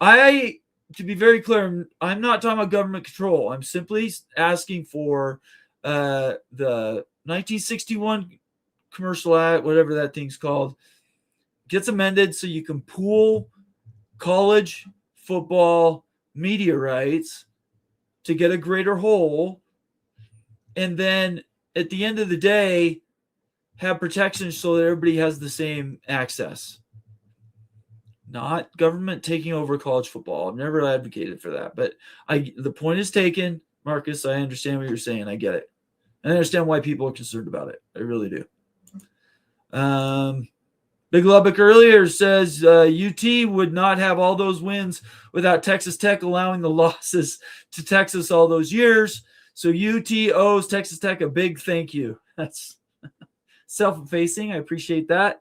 To be very clear, I'm not talking about government control. I'm simply asking for the 1961 Commercial Act, whatever that thing's called, gets amended so you can pool college football media rights to get a greater whole, and then at the end of the day have protections so that everybody has the same access. Not government taking over college football. I've never advocated for that, but the point is taken. Marcus, I understand what you're saying. I get it. I understand why people are concerned about it. I really do. Big Lubbock earlier says UT would not have all those wins without Texas Tech allowing the losses to Texas all those years. So UT owes Texas Tech a big thank you. That's self-effacing. I appreciate that.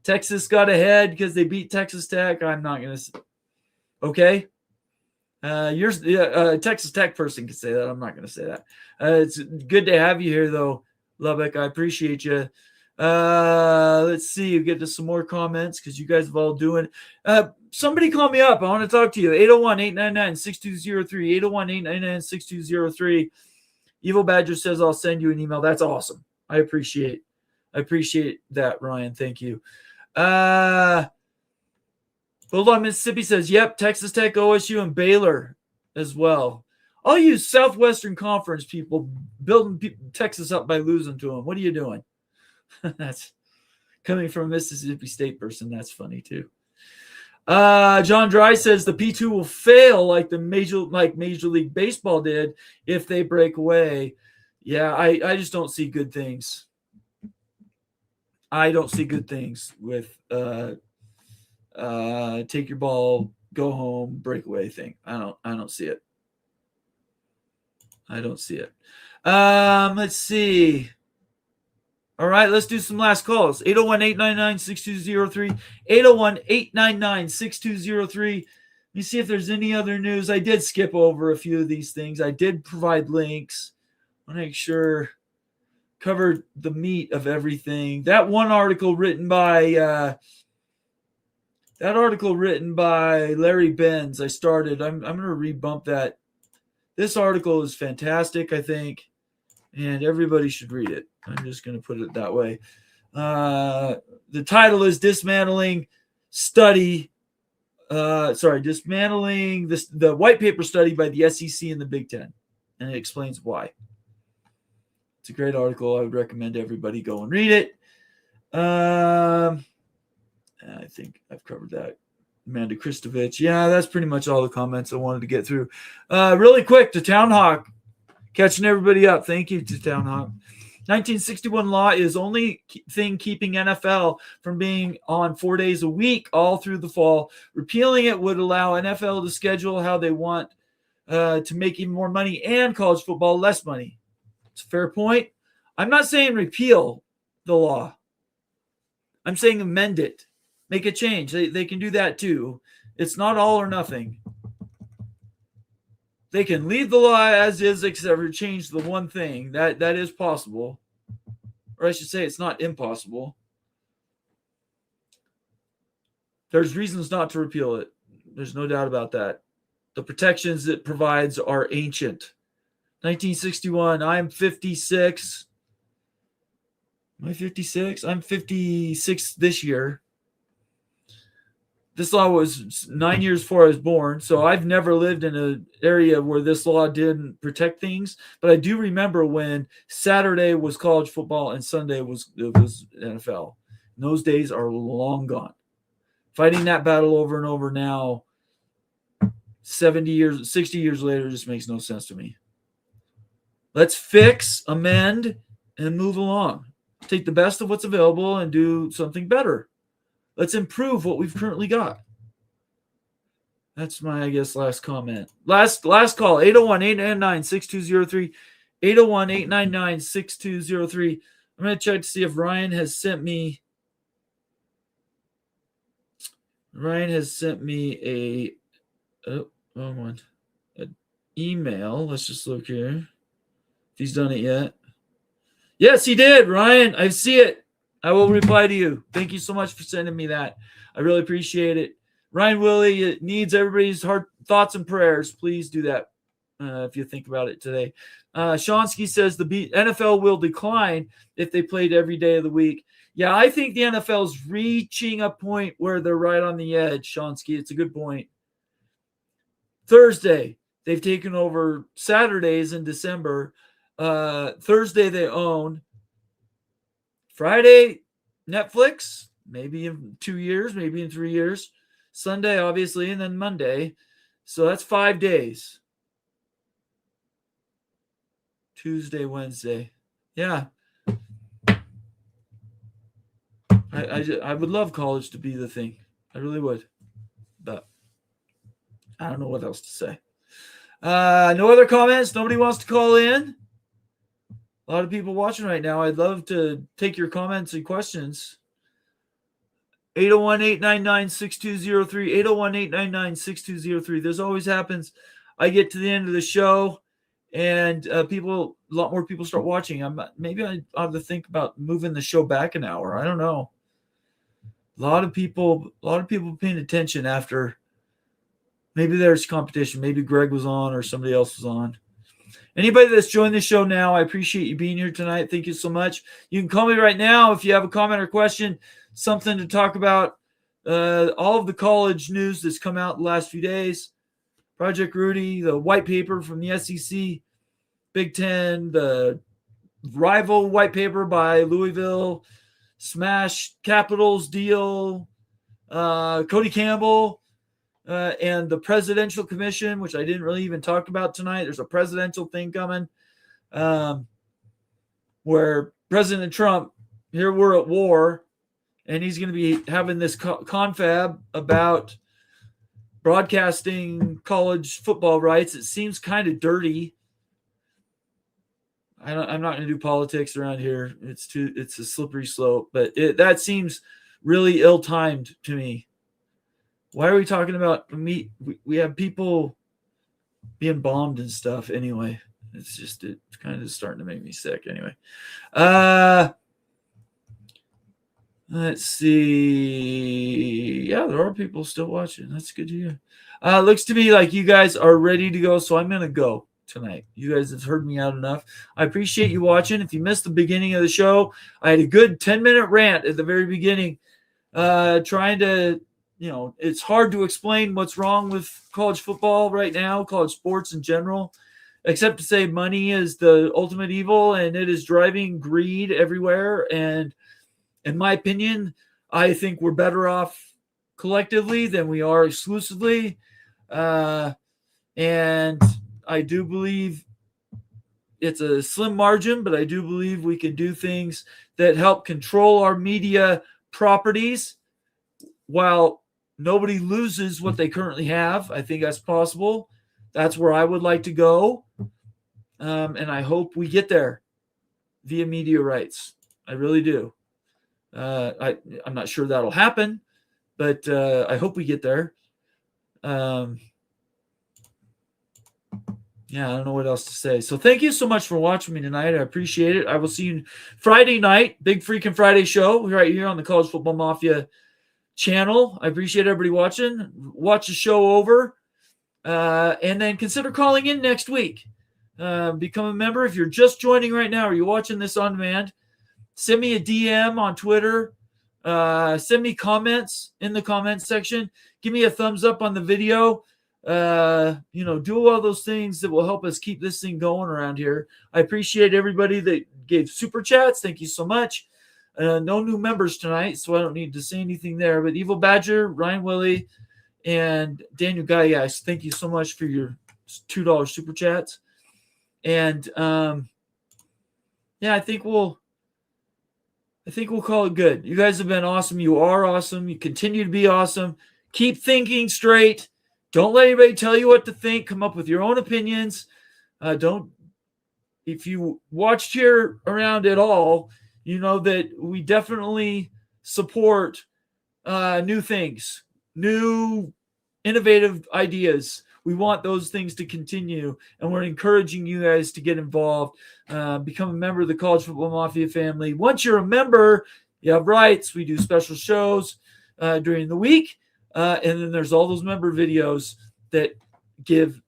Texas got ahead because they beat Texas Tech. I'm not going to. Okay. You're a Texas Tech person can say that. I'm not going to say that. It's good to have you here, though, Lubbock. I appreciate you. Let's see. You get to some more comments because you guys have all doing. Somebody call me up. I want to talk to you. 801-899-6203. 801-899-6203. Evil Badger says I'll send you an email. That's awesome. I appreciate that, Ryan. Thank you. Bulldog Mississippi says, yep, Texas Tech, OSU, and Baylor as well. All you Southwestern Conference people building Texas up by losing to them. What are you doing? That's coming from a Mississippi State person. That's funny too. John Dry says the P2 will fail like Major League Baseball did if they break away. Yeah, I just don't see good things. I don't see good things with take your ball, go home, breakaway thing. I don't see it. I don't see it. Let's see. All right, let's do some last calls. 801-899-6203. 801-899-6203. Let me see if there's any other news. I did skip over a few of these things. I did provide links. I want to make sure covered the meat of everything. That one article written by Larry Benz, I started. I'm going to rebump that. This article is fantastic, I think, and everybody should read it. I'm just going to put it that way. The title is Dismantling the white paper study by the SEC and the Big Ten, and it explains why. It's a great article. I would recommend everybody go and read it. I think I've covered that. Amanda Kristovich. Yeah, that's pretty much all the comments I wanted to get through. Really quick to Town Hawk. Catching everybody up. Thank you to Town Hawk. 1961 law is only thing keeping NFL from being on 4 days a week all through the fall. Repealing it would allow NFL to schedule how they want to make even more money and college football less money. It's a fair point. I'm not saying repeal the law. I'm saying amend it. Make a change. They can do that too. It's not all or nothing. They can leave the law as is, except for change the one thing. That is possible. Or I should say it's not impossible. There's reasons not to repeal it. There's no doubt about that. The protections it provides are ancient. 1961, I'm 56. Am I 56? I'm 56 this year. This law was 9 years before I was born, so I've never lived in an area where this law didn't protect things. But I do remember when Saturday was college football and Sunday was NFL. And those days are long gone. Fighting that battle over and over now, 70 years, 60 years later, just makes no sense to me. Let's fix, amend, and move along. Take the best of what's available and do something better. Let's improve what we've currently got. That's my, I guess, last comment. Last call, 801-899-6203. 801-899-6203. I'm going to check to see if Ryan has sent me an email. Let's just look here. If he's done it yet. Yes, he did, Ryan. I see it. I will reply to you. Thank you so much for sending me that. I really appreciate it. Ryan Willie, it needs everybody's heart, thoughts, and prayers. Please do that if you think about it today. Shonsky says the NFL will decline if they played every day of the week. Yeah, I think the NFL is reaching a point where they're right on the edge, Shonsky. It's a good point. Thursday, they've taken over Saturdays in December. Thursday, they own. Friday, Netflix, maybe in 2 years, maybe in 3 years. Sunday, obviously, and then Monday. So that's 5 days. Tuesday, Wednesday. Yeah. I would love college to be the thing. I really would. But I don't know what else to say. No other comments? Nobody wants to call in? A lot of people watching right now. I'd love to take your comments and questions. 801-899-6203. 801-899-6203. This always happens. I get to the end of the show and a lot more people start watching. Maybe I have to think about moving the show back an hour. I don't know. A lot of people paying attention after. Maybe there's competition. Maybe Greg was on or somebody else was on. Anybody that's joined the show now, I appreciate you being here tonight. Thank you so much. You can call me right now if you have a comment or question, something to talk about. All of the college news that's come out the last few days. Project Rudy, the white paper from the SEC, Big Ten, the rival white paper by Louisville, Smash Capitals deal, Cody Campbell, and the Presidential Commission, which I didn't really even talk about tonight. There's a presidential thing coming where President Trump, here we're at war, and he's going to be having this confab about broadcasting college football rights. It seems kind of dirty. I'm not going to do politics around here. It's a slippery slope, but that seems really ill-timed to me. Why are we talking about me? We have people being bombed and stuff anyway. It's kind of starting to make me sick anyway. Let's see. Yeah, there are people still watching. That's good to hear. Looks to me like you guys are ready to go, so I'm going to go tonight. You guys have heard me out enough. I appreciate you watching. If you missed the beginning of the show, I had a good 10-minute rant at the very beginning trying to, it's hard to explain what's wrong with college football right now, college sports in general, except to say money is the ultimate evil and it is driving greed everywhere. And In my opinion, I think we're better off collectively than we are exclusively. And I do believe it's a slim margin, but I do believe we can do things that help control our media properties while nobody loses what they currently have. I think that's possible. That's where I would like to go. And I hope we get there via media rights. I really do. I'm not sure that'll happen, but I hope we get there. Yeah, I don't know what else to say. So thank you so much for watching me tonight. I appreciate it. I will see you Friday night, big freaking Friday show right here on the College Football Mafia channel. I appreciate everybody watching. Watch the show over, and then consider calling in next week. Become a member. If you're just joining right now or you're watching this on demand, send me a DM on Twitter. Send me comments in the comments section. Give me a thumbs up on the video. Do all those things that will help us keep this thing going around here. I appreciate everybody that gave super chats. Thank you so much. No new members tonight, so I don't need to say anything there. But Evil Badger, Ryan Willie, and Daniel Gaius, thank you so much for your $2 super chats. And I think we'll call it good. You guys have been awesome. You are awesome. You continue to be awesome. Keep thinking straight. Don't let anybody tell you what to think. Come up with your own opinions. If you watched here around at all, you know that we definitely support new things, new innovative ideas. We want those things to continue, and we're encouraging you guys to get involved, become a member of the College Football Mafia family. Once you're a member, you have rights. We do special shows during the week. And then there's all those member videos that give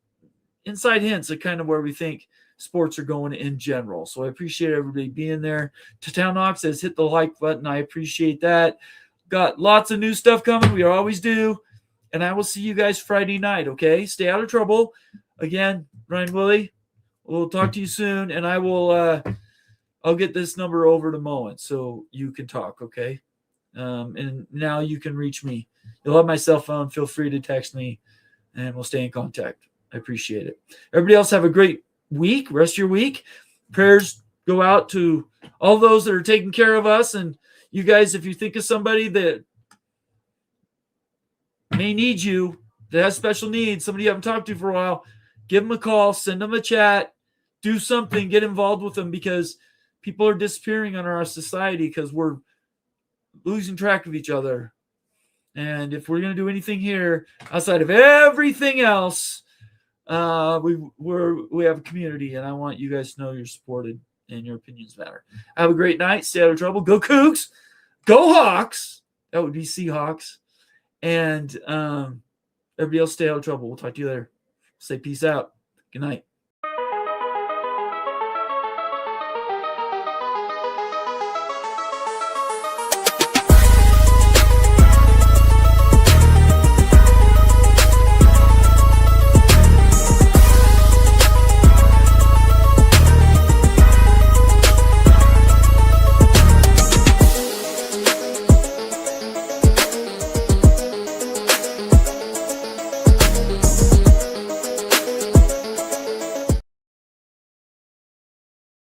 inside hints at kind of where we think sports are going in general. So I appreciate everybody being there. Tatown says, hit the like button. I appreciate that. Got lots of new stuff coming. We always do. And I will see you guys Friday night, okay? Stay out of trouble. Again, Ryan Willie, we'll talk to you soon. And I will I'll get this number over to Moen so you can talk, okay? And now you can reach me. You'll have my cell phone. Feel free to text me, and we'll stay in contact. I appreciate it. Everybody else have a great week. Rest of your week. Prayers go out to all those that are taking care of us. And you guys, if you think of somebody that may need you, that has special needs, somebody you haven't talked to for a while, give them a call, send them a chat, do something, get involved with them, because people are disappearing in our society because we're losing track of each other. And if we're going to do anything here outside of everything else, we have a community, and I want you guys to know you're supported and your opinions matter. Have a great night. Stay out of trouble. Go Cougs. Go Hawks. That would be Seahawks. And everybody else stay out of trouble. We'll talk to you later. Say peace out. Good night.